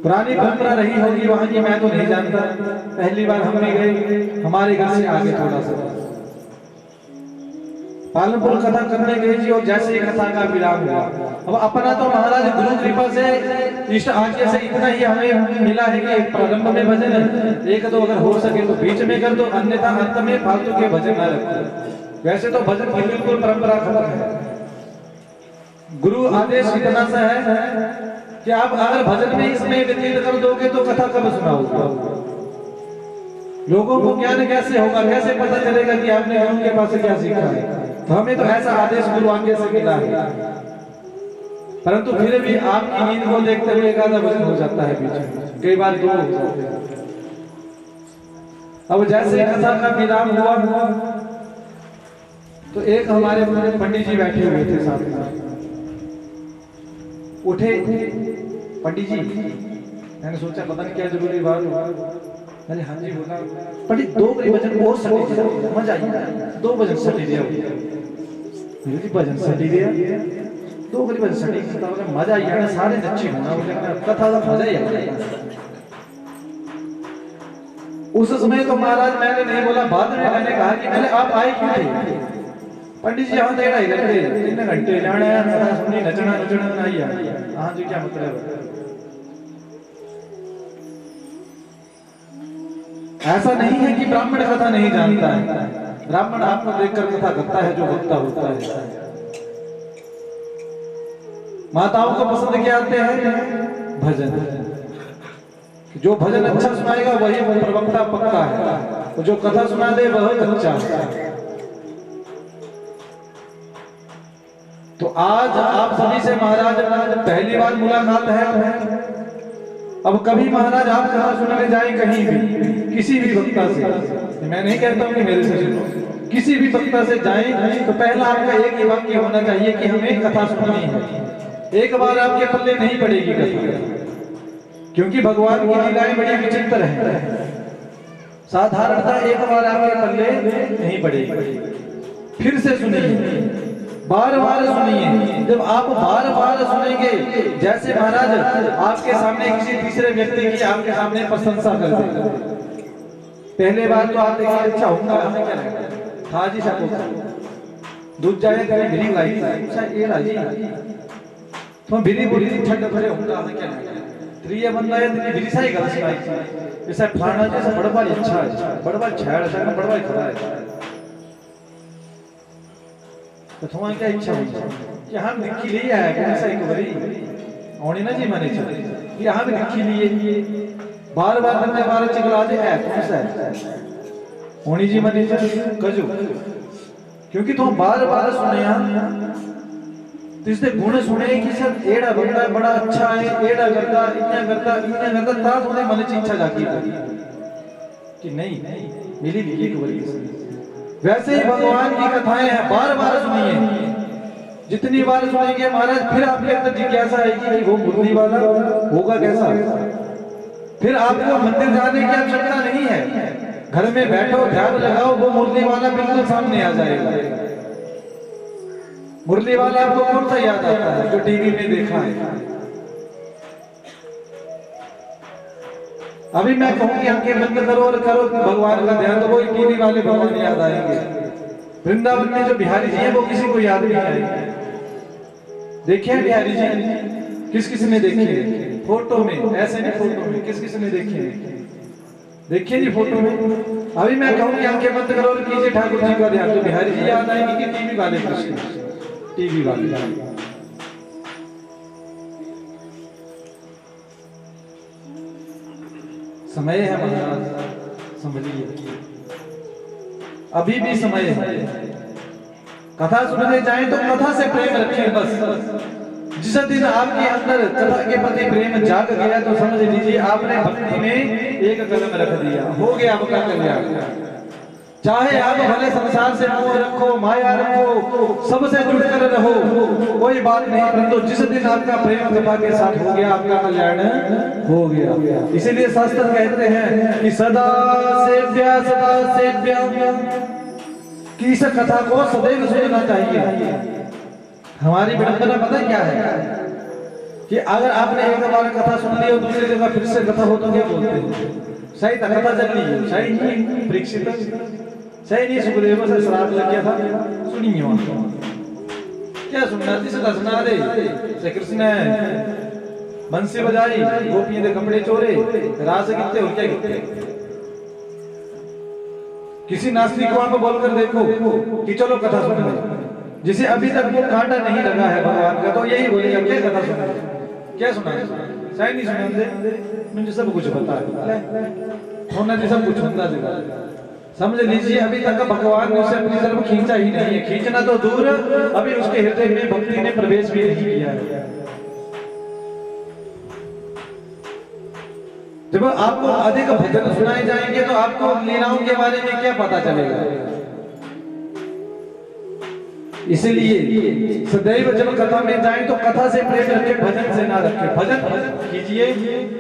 पुरानी परंपरा रही होगी वहां की, मैं तो नहीं जानता, पहली बार हम भी गए, हमारे घर से आगे थोड़ा सा पालमपुर कथा करने गए जी, और जैसे ही कथा का विराम हुआ, अब अपना तो महाराज गुरु कृपा से इष्ट आज्ञा से इतना ही हमें मिला है कि प्रारंभ में भजन है, 1-2 अगर हो सके तो बीच में कर दो, अन्यथा अंत में फालतू के भजन न रखो। वैसे तो भजन की बिल्कुल परंपरा खत्म है, गुरु आदेश इतना सा है कि आप अगर भजन में इसमें व्यतीत कर दोगे तो कथा कब सुनाओगे? लोगों को ज्ञान कैसे होगा, कैसे पता चलेगा कि आपने गुरु के पास से क्या सीखा है? तो हमें तो ऐसा आदेश गुरु आज्ञा से मिला है, परंतु फिर भी आपकी नींद को देखते हुए एक आधा भजन हो जाता है, बीच में कई बार 2 हो जाते हैं। अब जैसे कथा का विराम हुआ तो एक हमारे पंडित जी बैठे हुए थे साथ में, उठे पंडित जी, मैंने सोचा पता नहीं क्या जरूरी बात हुआ, मैंने हाँ जी बोला, पंडित 2 भजन और सटी दिया, मजा आई, 2 भजन सटी दिया, भजन सटी दिया, 2 भजन सटी दिया, मजा आई ना, सारे नच्ची होना, कथा का मजा ही आया। उस समय तो महाराज मैंने नहीं बोला, बाद में मैंने कहा कि मैंने आप आए क्यों थे? पंडित जी यहाँ देना ही रहते 3 घंटे जाना है, कथा सुननी, नचना नहीं है, हाँ जी क्या मतलब है? ऐसा नहीं है कि ब्राह्मण कथा नहीं जानता है, ब्राह्मण आपको देखकर कथा करता है जो वक्ता होता है। माताओं को पसंद क्या आते हैं? भजन। जो भजन अच्छा सुनाएगा वही प्रवक्ता पक्का है, तो जो कथा सुना दे वह कच्चा है। तो आज आप सभी से महाराज पहली बार मुलाकात है। अब कभी महाराज आप कथा सुनने जाए कहीं भी, किसी भी वक्ता से, मैं नहीं कहता हूं कि मेरे से सुनो, किसी भी वक्ता से जाएं तो पहला आपका एक ही वाक्य होना चाहिए कि हमें कथा सुननी है। एक बार आपके पल्ले नहीं पड़ेगी कथा, क्योंकि भगवान की लीलाएं बड़ी विचित्र हैं। साधारणतः एक बार आपके पल्ले नहीं पड़ेगी, फिर से सुनिए, बार बार सुनिए। जब आप बार बार सुनेंगे, जैसे महाराज आपके सामने किसी तीसरे व्यक्ति की आपके सामने प्रशंसा कर दे, पहले बार तो आप देखिए अच्छा होगा, हमें क्या लगता है जी सबको दूध जाए कभी भिरी लाई अच्छा ये राजी तो भिरी बुरी छट भरे होगा, हमें क्या लगता है त्रिय बंदा है तो भिरी सही गलत लाई जैसा फलाना जैसा बड़बा अच्छा है, बड़बा छेड़ है, बड़बा खड़ा है। तो तुम्हारी क्या इच्छा हुई कि हम निक्की ले आया कौन सा एक बरी औनी ना जी माने चले कि हम निक्की लिए बार बार करने बार चिकला दे है कौन सा है औनी जी माने चले कजो, क्योंकि तुम बार बार सुने तो इससे गुण सुने कि सर एड़ा बंदा बड़ा अच्छा है, एड़ा करता इतना करता ता तुम्हारे मन की इच्छा जागी कि नहीं मिली भी एक बरी। वैसे ही भगवान की कथाएं हैं, बार बार सुनिए, जितनी बार सुनेंगे महाराज फिर आपके अंदर जिज्ञासा आएगी कि वो मुरली वाला होगा कैसा। फिर आपको मंदिर जाने की आवश्यकता नहीं है, घर में बैठो ध्यान लगाओ, वो मुरली वाला बिल्कुल सामने आ जाएगा। मुरली वाला आपको कौन सा याद आता है जो टीवी में देखा है? अभी मैं कहूंगी आंखें बंद करो और करो भगवान का ध्यान, तो वो टीवी वाले भगवान याद आएंगे। वृंदावन में जो बिहारी जी है वो किसी को याद नहीं आएंगे। देखिए बिहारी जी किस किस ने देखे फोटो में, ऐसे नहीं फोटो में, किस किस ने देखे देखिए जी फोटो में। अभी मैं कहूंगी आंखें बंद करो और कीजिए ठाकुर जी का ध्यान, तो बिहारी जी याद आएंगे कि टीवी वाले कृष्ण, टीवी वाले। समय है महाराज, समझिए अभी भी समय है। कथा सुनने जाएं तो कथा से प्रेम रखें बस। जिस दिन आपके अंदर कथा के प्रति प्रेम जाग गया तो समझ लीजिए आपने भक्ति में एक कदम रख दिया, हो गया आपका कल्याण। चाहे आप भले संसार से मोह रखो, माया रखो, सबसे जुड़कर रहो, कोई बात नहीं, परंतु जिस दिन आपका प्रेम कथा के साथ हो गया आपका कल्याण हो गया। इसीलिए शास्त्र कहते हैं कि सदा सेव्या कि इस कथा को सदैव सुनना चाहिए। हमारी विडंबना पता क्या है कि अगर आपने एक बार कथा सुन ली और दूसरी जगह फिर से कथा हो तो क्या बोलते हैं? सही था कथा चल रही है, सही नहीं परीक्षित, सही नहीं सुखदेव से श्राप लग गया था, सुनिए वहां क्या सुनना थी? सदा सुना दे श्री कृष्ण बंसी बजाई, गोपियों के कपड़े चोरे, रास गिनते और क्या गिनते। किसी नास्तिक को आप बोलकर देखो कि चलो कथा सुनने, जिसे अभी तक वो कांटा नहीं लगा है भगवान का, तो यही बोलेगा क्या कथा सुना, क्या सुना, सही नहीं सुना दे, मुझे सब कुछ पता है, होना जी सब कुछ होता देगा। समझ लीजिए अभी तक भगवान ने उसे अपनी तरफ खींचा ही नहीं है, खींचना तो दूर, अभी उसके हृदय में भक्ति ने प्रवेश भी नहीं किया है। जब आपको अधिक भजन सुनाए जाएंगे तो आपको लीलाओं के बारे में क्या पता चलेगा। इसलिए सदैव जब कथा में जाएं तो कथा से प्रेम रखें, भजन से ना रखें। भजन कीजिए,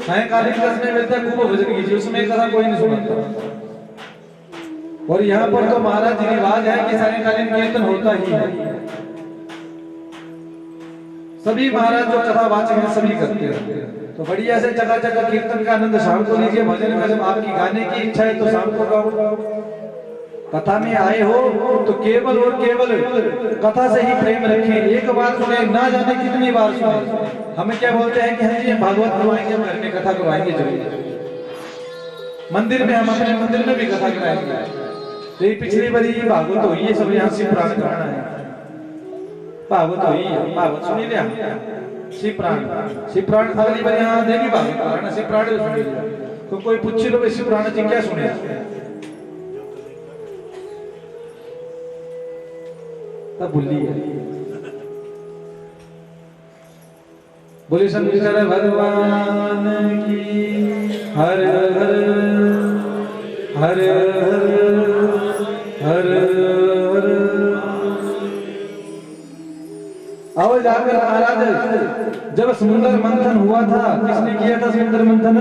सायंकालीन कसमें मिलता है खूब भजन कीजिए, उसमें कथा कोई नहीं सुनता। और यहाँ पर तो महाराज रिवाज है कि सायंकालीन कीर्तन होता ही है, सभी महाराज जो कथा वाचक हैं सभी करते हैं। तो बढ़िया से चकाचक कीर्तन का आनंद शाम को लीजिए, भजन का जब आपकी गाने की इच्छा है तो शाम को गाओ। कथा में आए हो तो केवल और केवल कथा से ही प्रेम रखें। एक बार सुने ना जाने कितनी बार सुने। हमें क्या बोलते हैं कि हाँ जी भागवत करवाएंगे, घर में कथा करवाएंगे जरूर, मंदिर में हम अपने मंदिर में भी कथा कराएंगे। तो ये पिछली बारी भागवत हुई है, सब यहाँ शिव पुराण कराना है। भागवत हुई है, भागवत सुनी लिया शिव पुराण अगली बार यहाँ देवी भागवत कराना, शिव पुराण सुनी लिया। तो कोई पूछे लो शिव पुराण जी क्या सुने, तब भूली है। बोले शंकर भगवान की हर हर हर हर हर। अब जाकर महाराज जब समुद्र मंथन हुआ था, किसने किया था समुद्र मंथन?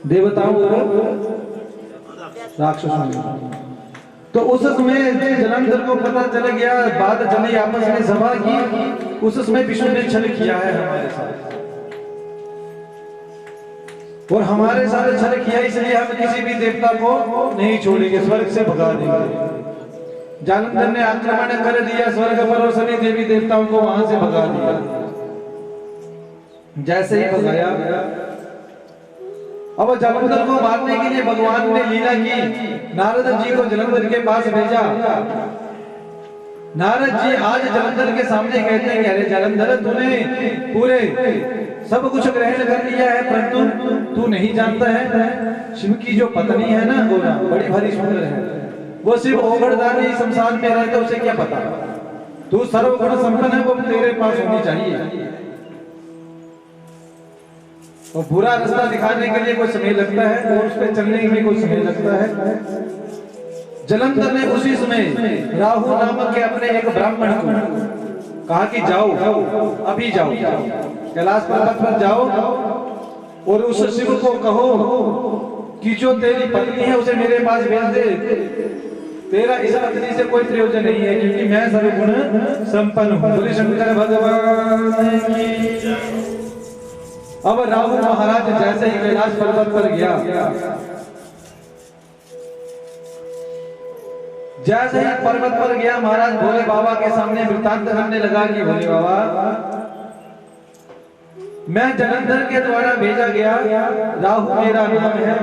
देवताओं और राक्षसों ने। तो उस समय जलंधर को पता चल गया, बात चली आपस में सभा की, उस समय विष्णु ने छल किया है हमारे साथ, और हमारे साथ छल किया, इसलिए हम किसी भी देवता को नहीं छोड़ेंगे, स्वर्ग से भगा देंगे। जालंधर ने आक्रमण कर दिया स्वर्ग पर और सभी देवी देवताओं को वहां से भगा दिया। जैसे ही भगाया, अब जालंधर को मारने के लिए भगवान ने लीला की, नारद जी को जालंधर के पास भेजा। नारद जी आज जालंधर के सामने कहते हैं कि अरे जालंधर, तूने पूरे सब कुछ ग्रहण कर लिया है, परंतु तू नहीं जानता है शिव की जो पत्नी है ना गोरा, बड़ी भारी सुंदर है, वो सिर्फ ओगड़दानी शमशान में रहता, उसे क्या पता? तू सर्वगुण संपन्न है, वो तेरे पास होनी चाहिए। और बुरा रास्ता दिखाने के लिए कोई समय लगता है और उस पर चलने में कोई समय लगता है। जालंधर ने उसी समय राहु नामक के अपने एक ब्राह्मण को कहा कि जाओ, अभी जाओ, कैलाश पर्वत पर जाओ और उस शिव को कहो कि जो तेरी पत्नी है उसे मेरे पास भेज दे, तेरा इस पत्नी से कोई प्रयोजन नहीं है, क्योंकि मैं सर्वगुण संपन्न हूं। बोले शंकर भगवान की। अब राहु महाराज जैसे ही कैलाश पर्वत पर गया, जैसे ही पर्वत पर गया, महाराज भोले बाबा के सामने वृत्तांत करने लगा कि भोले बाबा, मैं जालंधर के द्वारा भेजा गया, राहु मेरा नाम है,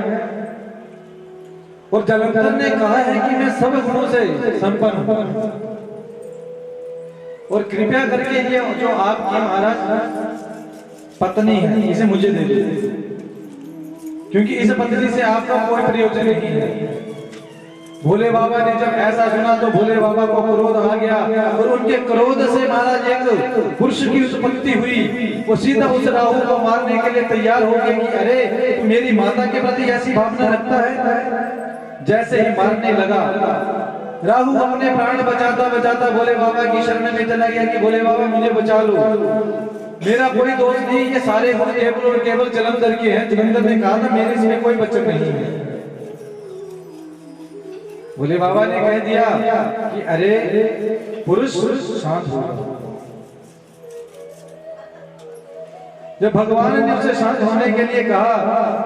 और जालंधर ने कहा है कि मैं सब गुणों से संपन्न हूं, और कृपया करके ये जो आपकी महाराज पत्नी है इसे मुझे दे दे, क्योंकि इस पत्नी से आपका कोई प्रयोजन नहीं है। भोले बाबा ने जब ऐसा सुना तो भोले बाबा को क्रोध आ गया, और उनके क्रोध से महाराज एक पुरुष की उत्पत्ति हुई। वो सीधा उस राहु को मारने के लिए तैयार हो गए कि अरे तू मेरी माता के प्रति ऐसी भावना रखता है। जैसे ही मारने लगा, राहु अपने प्राण बचाता बचाता भोले बाबा की शरण में चला गया कि भोले बाबा मुझे बचा लो, मेरा कोई दोष नहीं, ये सारे गुण केवल और केवल जालंधर के हैं। जालंधर ने कहा था मेरे इसमें कोई बच्चा नहीं है। भोले बाबा ने कह दिया कि अरे पुरुष शांत हो। जब भगवान ने उसे शांत होने के लिए कहा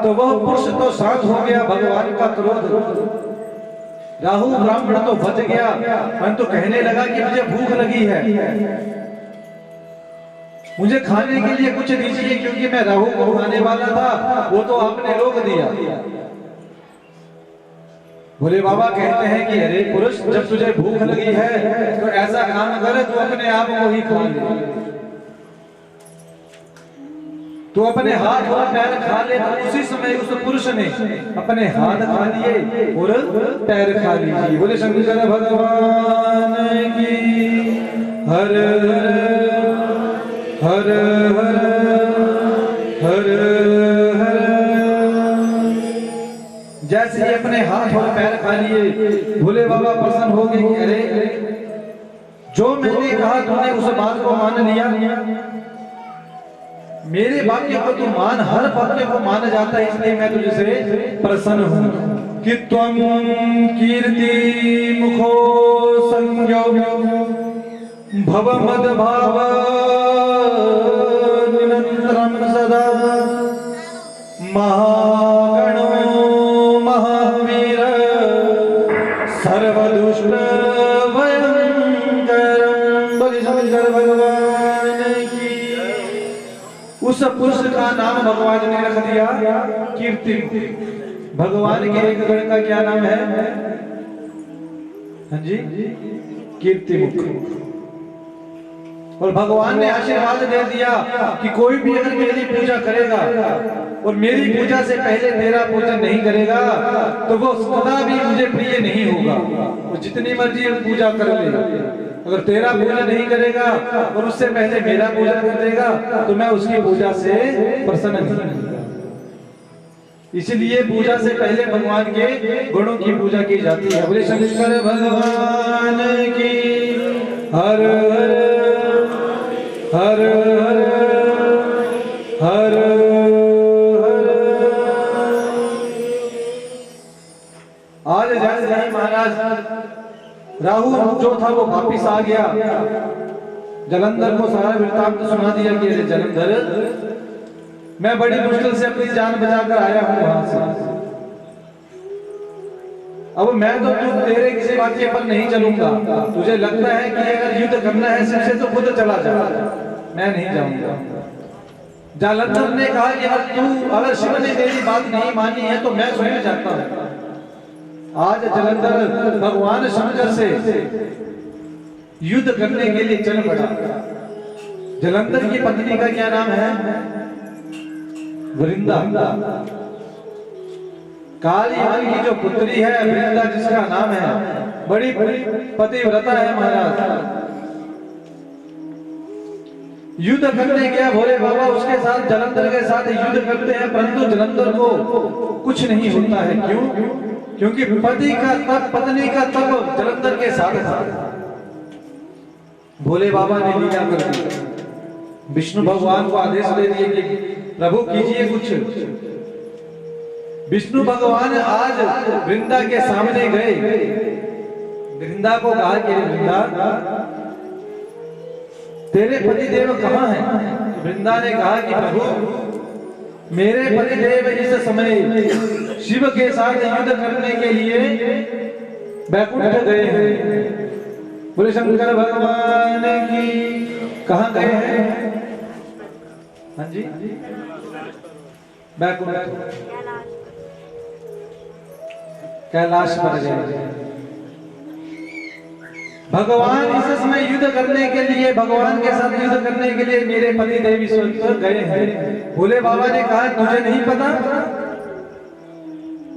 तो वह पुरुष तो शांत हो गया, भगवान का क्रोध, राहु ब्राह्मण तो बच गया, परंतु कहने लगा कि मुझे भूख लगी है, मुझे खाने के लिए कुछ दीजिए, क्योंकि मैं राहु को खाने वाला था, वो तो आपने रोक दिया। भोले बाबा कहते हैं कि अरे पुरुष, जब तुझे भूख लगी है तो ऐसा काम कर, तू अपने आप को ही खा ले, तू अपने हाथ और पैर खा ले। तो उसी समय उस पुरुष ने अपने हाथ खा लिए और पैर खा लीजिए। बोले शंकर भगवान की हर हर हर हर हर। जैसे ही अपने हाथ और पैर खा लिए, भोले बाबा प्रसन्न हो गए कि अरे जो मैंने कहा तूने उस बात को मान लिया, मेरे वाक्य को तू मान, हर वाक्य को माना जाता है, इसलिए मैं तुझसे प्रसन्न हूं। कि त्वं कीर्ति मुखो संज्ञो भव मद भाव निरंतरम सदा महागणो महावीर सर्वदुष्ट भयंकर। बोले शंकर भगवान की। उस पुरुष का नाम भगवान ने रख दिया कीर्ति। भगवान के एक गण का क्या नाम है? हाँ जी, कीर्तिमुख। और भगवान ने आशीर्वाद दे दिया कि कोई भी अगर मेरी पूजा करेगा और मेरी पूजा से पहले तेरा पूजन नहीं करेगा तो वो सदा भी मुझे प्रिय नहीं होगा। वो जितनी मर्जी पूजा कर ले, अगर तेरा पूजा नहीं करेगा और उससे पहले मेरा पूजन कर देगा तो मैं उसकी पूजा से प्रसन्न नहीं होगा। इसलिए पूजा से पहले भगवान के गुणों की पूजा की जाती है। बोले शंकर भगवान की हर हर हर हर। आज जैसे महाराज राहु जो था वो वापिस आ गया, जलंधर को सारा वृत्तांत सुना दिया कि अरे जलंधर, मैं बड़ी मुश्किल से अपनी जान बचाकर आया हूं वहां से। अब मैं तो तेरे किसी वाक्य पर नहीं चलूंगा। तुझे लगता है कि अगर युद्ध करना है सिर्फ से तो खुद चला जा, मैं नहीं जाऊंगा। जालंधर ने कहा कि अगर शिव ने तेरी बात नहीं मानी है तो मैं स्वयं जाता हूं। आज जलंधर भगवान शंकर से युद्ध करने के लिए चल पड़ा। जलंधर की पत्नी का क्या नाम है? वृंदा। काली मां की जो पुत्री है वृंदा जिसका नाम है, बड़ी पतिव्रता है महाराज। युद्ध करने गया भोले बाबा उसके साथ, जलंधर के साथ युद्ध करते हैं, परंतु जलंधर को कुछ नहीं होता है। क्यों? क्योंकि पति का तप, पत्नी का तप जलंधर के साथ था। भोले बाबा ने लीला कर दी, विष्णु भगवान को आदेश दे दिए कि प्रभु कीजिए कुछ। विष्णु भगवान आज वृंदा के सामने गए, वृंदा को कहा कि वृंदा तेरे पतिदेव कहाँ हैं? वृंदा ने कहा कि प्रभु मेरे पतिदेव इस समय शिव के साथ युद्ध करने के लिए बैकुंठ गए हैं। बोले शंकर भगवान की। कहाँ गए हैं? हाँ जी, बैकुंठ, कैलाश पर गए। भगवान इस समय युद्ध करने के लिए, भगवान के साथ युद्ध करने के लिए मेरे पति देव इस वक्त गए हैं। भोले बाबा ने कहा तुझे नहीं पता,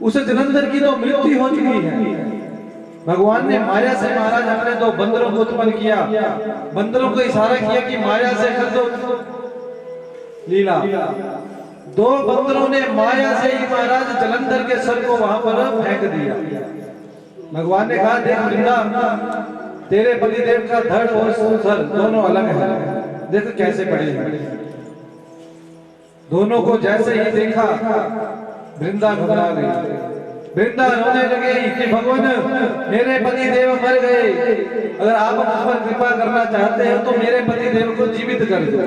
उस जलंधर की तो मृत्यु हो चुकी है। भगवान ने माया से महाराज अपने दो बंदरों को उत्पन्न किया, बंदरों को इशारा किया कि माया से कर दो लीला। दो बंदरों ने माया से ही महाराज जलंधर के सर को वहां पर फेंक दिया। भगवान ने कहा देख वृंदा, तेरे पतिदेव का धड़ और सर दोनों अलग है, देखो कैसे पड़े हैं। दोनों को जैसे ही देखा वृंदा घबरा गई। वृंदा रोने लगे कि भगवान मेरे पतिदेव मर गए, अगर आप मुझ पर कृपा करना चाहते हैं तो मेरे पतिदेव को जीवित कर दो।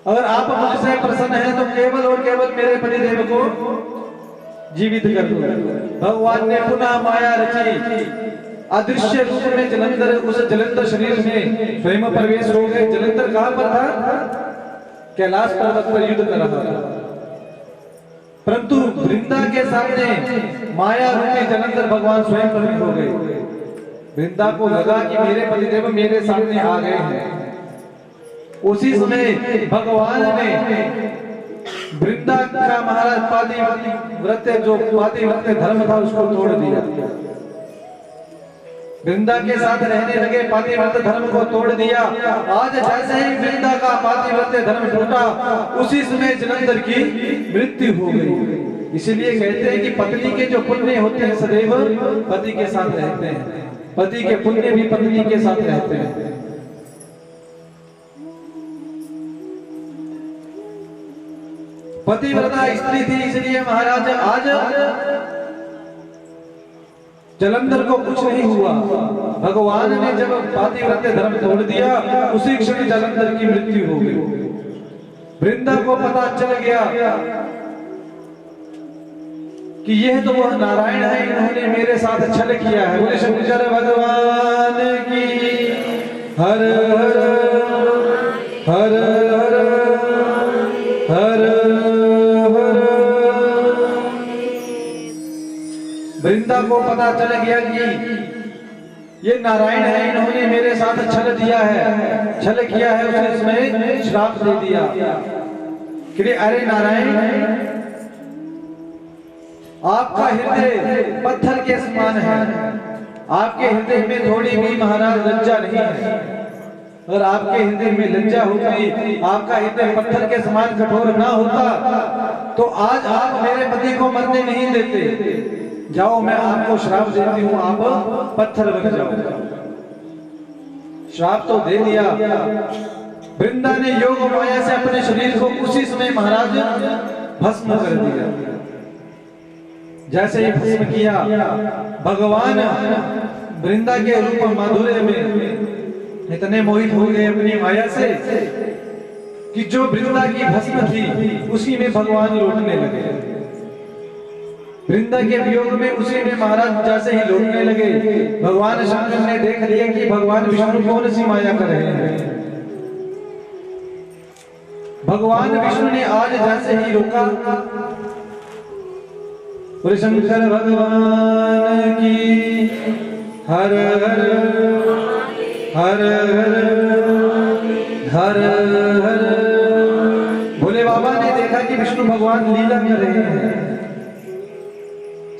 अगर आप मुझसे प्रसन्न हैं तो केवल और केवल मेरे पतिदेव को जीवित कर दो। भगवान ने पुनः माया रची, अदृश्य रूप में जलंधर, उस जलंधर शरीर में स्वयं प्रवेश हो गए। जलंधर कहां पर था? कैलाश पर्वत पर युद्ध कर रहा था। परंतु वृंदा के सामने माया रूपी जलंधर भगवान स्वयं प्रकट हो गए। वृंदा को लगा कि मेरे पतिदेव मेरे सामने आ गए हैं। उसी समय भगवान ने वृंदा का महाराज पातिव्रत्य, जो पातिव्रत्य धर्म था उसको तोड़ दिया। वृंदा के साथ रहने लगे, पातिव्रत्य धर्म को तोड़ दिया। आज जैसे ही वृंदा का पातिव्रत्य धर्म टूटा, उसी समय जलंधर की मृत्यु हो गई। इसीलिए कहते हैं कि पत्नी के जो पुण्य होते हैं सदैव पति के साथ रहते हैं, पति के पुण्य भी पत्नी के साथ रहते हैं। पतिव्रता स्त्री थी, इसलिए महाराज आज जलंधर को कुछ नहीं हुआ। भगवान ने जब पातिव्रत्य धर्म तोड़ दिया, उसी क्षण जलंधर की मृत्यु हो गई। वृंदा को पता चल गया कि यह तो वह नारायण है, इन्होंने मेरे साथ छल किया है। बोले शंकर भगवान की हर हर हर वृंदा को पता चल गया कि ये नारायण है, इन्होंने मेरे साथ छल दिया है, छल किया है, उसने इसमें श्राप दे दिया कि अरे नारायण, आपका हृदय पत्थर के समान है, आपके हृदय में थोड़ी भी महाराज लज्जा नहीं है। अगर आपके हृदय में लज्जा होती, आपका हृदय पत्थर के समान कठोर ना होता, तो आज आप मेरे पति को मरने नहीं देते। जाओ, मैं आपको श्राप देती हूँ, आप पत्थर बन जाओ। श्राप तो दे दिया। वृंदा ने योग माया से अपने शरीर को उसी समय महाराज भस्म कर दिया। जैसे ही भस्म किया, भगवान वृंदा के रूप माधुर्य में इतने मोहित हो गए अपनी माया से कि जो वृंदा की भस्म थी उसी में भगवान लौटने लगे। वृंदा के वियोग में उसी में महाराज जैसे ही लौटने लगे, भगवान शंकर ने देख लिया कि भगवान विष्णु कौन सी माया कर रहे हैं। भगवान विष्णु ने आज जैसे ही रोका, बोले शंकर भगवान की हर हर हर हर हर। भोले बाबा ने देखा कि विष्णु भगवान लीला कर रहे हैं।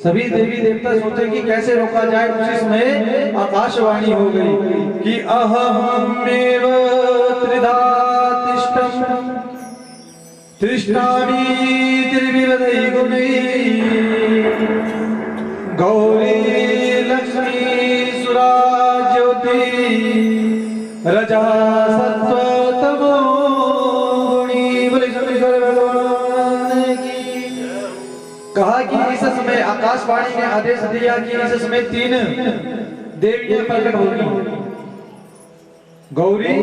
सभी देवी देवता सोचे कि कैसे रोका जाए। उसी समय आकाशवाणी हो गई कि अहमेव त्रिधा तिष्ठम् तृष्णामि त्रिविधै गुणैः गौरी लक्ष्मी सुरा ज्योति रजा सत्व तमो गुणी। बोले शंकर भगवान की। कहा कि इस समय आकाशवाणी ने आदेश दिया कि इस समय 3 देवियां प्रकट होगी, गौरी,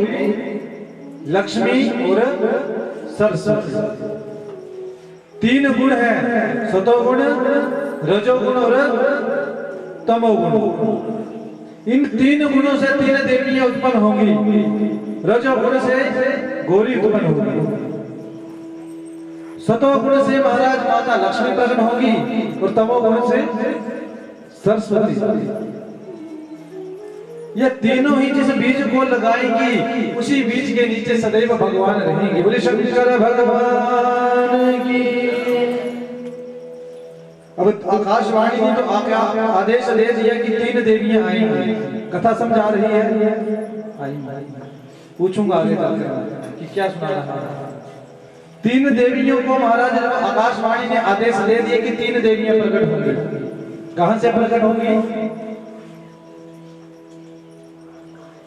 लक्ष्मी और सरस्वती। 3 गुण है, सतोगुण, रजोगुण और तमोगुण। इन 3 गुणों से 3 देवियां उत्पन्न होंगी। रजोगुण से गौरी उत्पन्न होगी, सतोगुण से महाराज माता लक्ष्मी प्रकट होगी और तमोगुण से सरस्वती। ये तीनों ही जिस बीज को लगाएंगी उसी बीज के नीचे सदैव भगवान रहेंगे। बोले शंकर भगवान की। अब आकाशवाणी ने तो आदेश दे दिया कि 3 देवियां आएंगी। कथा समझा रही है, पूछूंगा आगे कि क्या सुना रहा है। 3 देवियों को महाराज आकाशवाणी ने आदेश दे दिया कि 3 देवियां प्रकट होंगी। कहां से प्रकट होंगी?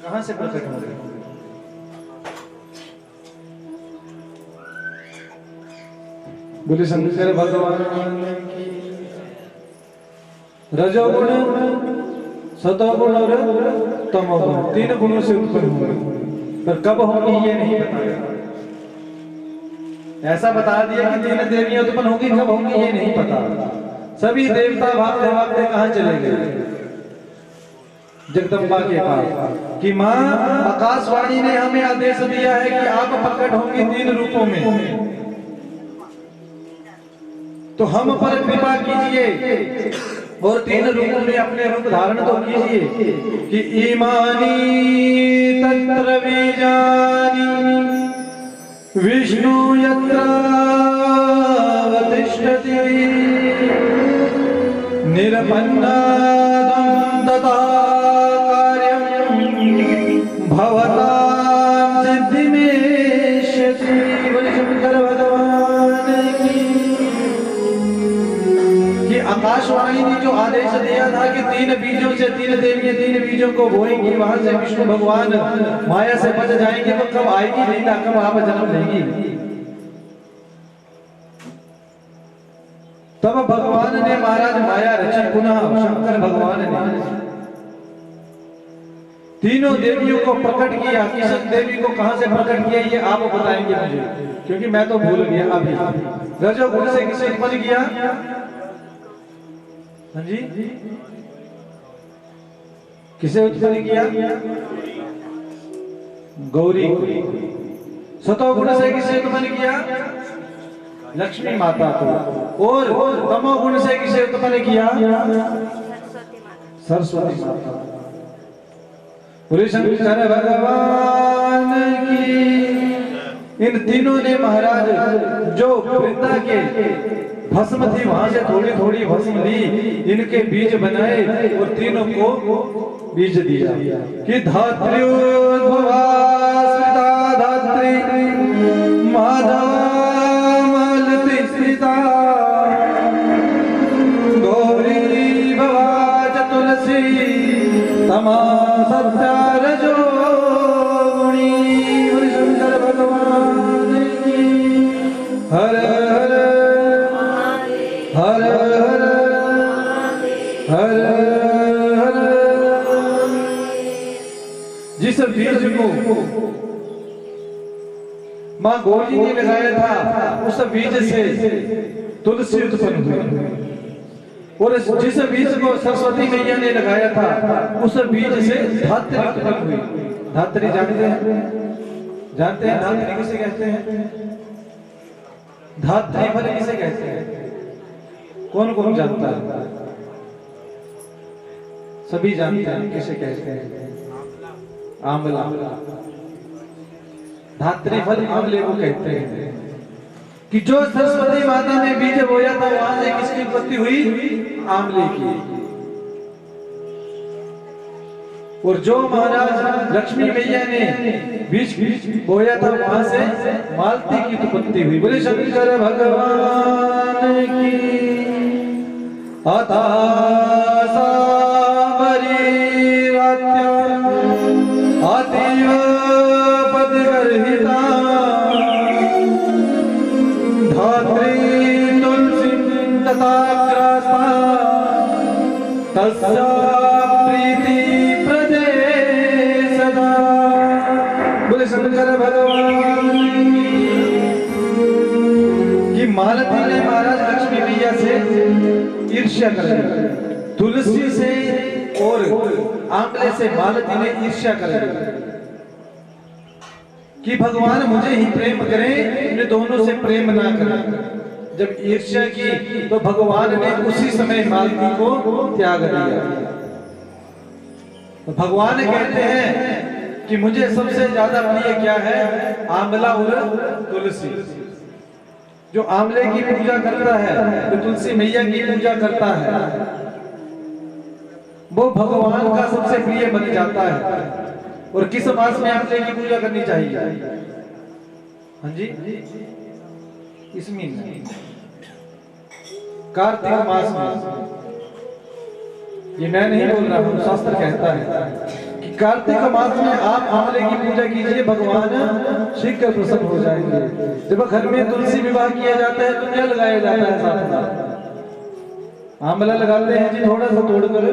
कहां से प्रकट होंगी? बोले शंकर भगवान की। रजोगुण, सतोगुण और तमोगुण 3 गुणों से उत्पन्न होंगे, पर कब होंगी ये नहीं बताया। ऐसा बता दिया कि 3 देवियां उत्पन्न होंगी, कब होंगी ये नहीं पता। सभी देवता भागते भागते कहां चले गए? जगदम्बा के पास कि मां आकाशवाणी ने हमें आदेश दिया है कि आप प्रकट होंगे 3 रूपों में, तो हम पर कृपा कीजिए और 3 रूपों में अपने रूप धारण तो कीजिए कि ईमानी तत्र बीजानी विष्णु यत्र वतिष्ठति निरपन्नादं तथा कार्यं भवतां सिद्धिमेष्यति। बोले शंकर भगवान की। कि आकाशवाणी ने जो आदेश दिया था कि 3 बीजों से 3 देवियां 3 बीजों को बोएंगी, वहां से विष्णु भगवान माया से बच जाएंगे, तो कब आएगी लीला, कब आप जन्म लेंगी? तब भगवान ने महाराज माया रची पुनः। शंकर भगवान ने 3 देवियों को प्रकट किया। किस देवी को कहां से प्रकट किया ये आप बताएंगे मुझे, क्योंकि मैं तो भूल गया अभी। रजोगुण से किसे उत्पन्न किया? हाँ जी, किसे उत्पन्न किया? गौरी। सतोगुण से किसे उत्पन्न किया? लक्ष्मी माता को, और तमोगुण से किसे उत्पन्न किया? सरस्वती माता। बोले शंकर भगवान की। इन तीनों ने महाराज जो वृंदा के भस्म थी वहां से थोड़ी थोड़ी भस्म ली, इनके बीज बनाए और तीनों को बीज दिया कि धात्री धात्री माधा मालती सीता गौरी भवाच तुलसी तमा सत्यार जो गुणी। शंकर भगवान की। हर हर हर हर हर हर। जिस बीज को मां गौरी ने लगाया था उस बीज से तुलसी उत्पन्न हुई, और जिस बीज को सरस्वती मैया ने लगाया था उस बीज से धात्री उत्पन्न हुई। धात्री जानते हैं? जानते हैं धात्री किसे कहते हैं? धात्री फल किसे कहते हैं? कौन कौन जानता है? सभी जानते हैं किसे कहते हैं? आंवला। धात्री फल आंवले को कहते हैं कि जो सरस्वती माता ने बीज बोया था वहां से किसकी उत्पत्ति हुई? आंवले की। और जो महाराज लक्ष्मी मैया ने बीज बोया था वहां से मालती की उत्पत्ति हुई। बोले शंकर भगवान की। आता सामरी रात्या अतीव पदगर्हिता धात्री तुलसी तथाग्रसा तस्या प्रीति प्रदे सदा। बोले शंकर भगवान की। मालती ने महाराज लक्ष्मी मैया से ईर्ष्या कर ली, तुलसी से और आंवले से मालती ने ईर्ष्या कर ली कि भगवान मुझे ही प्रेम करें, इन दोनों से प्रेम ना करें। जब ईर्ष्या की तो भगवान ने उसी समय मालती को त्याग दिया। तो भगवान कहते हैं कि मुझे सबसे ज्यादा प्रिय क्या है? आंवला और तुलसी। जो आंवले की पूजा करता है, जो तुलसी मैया की पूजा करता है, वो भगवान का सबसे प्रिय बन जाता है। और किस मास में आंवले की पूजा करनी चाहिए? हाँ जी, इस महीने कार्तिक मास में। ये मैं नहीं बोल रहा हूँ, शास्त्र कहता है कि कार्तिक मास में आप आंवले की पूजा कीजिए, भगवान शीघ्र प्रसन्न हो जाएंगे। जब घर में तुलसी विवाह किया जाता है तो क्या लगाया जाता है? साथ में आंवला लगाते हैं जी, थोड़ा सा तोड़कर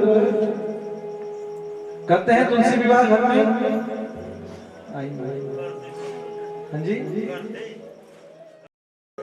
करते हैं तुलसी विवाह घर में। हाँ जी,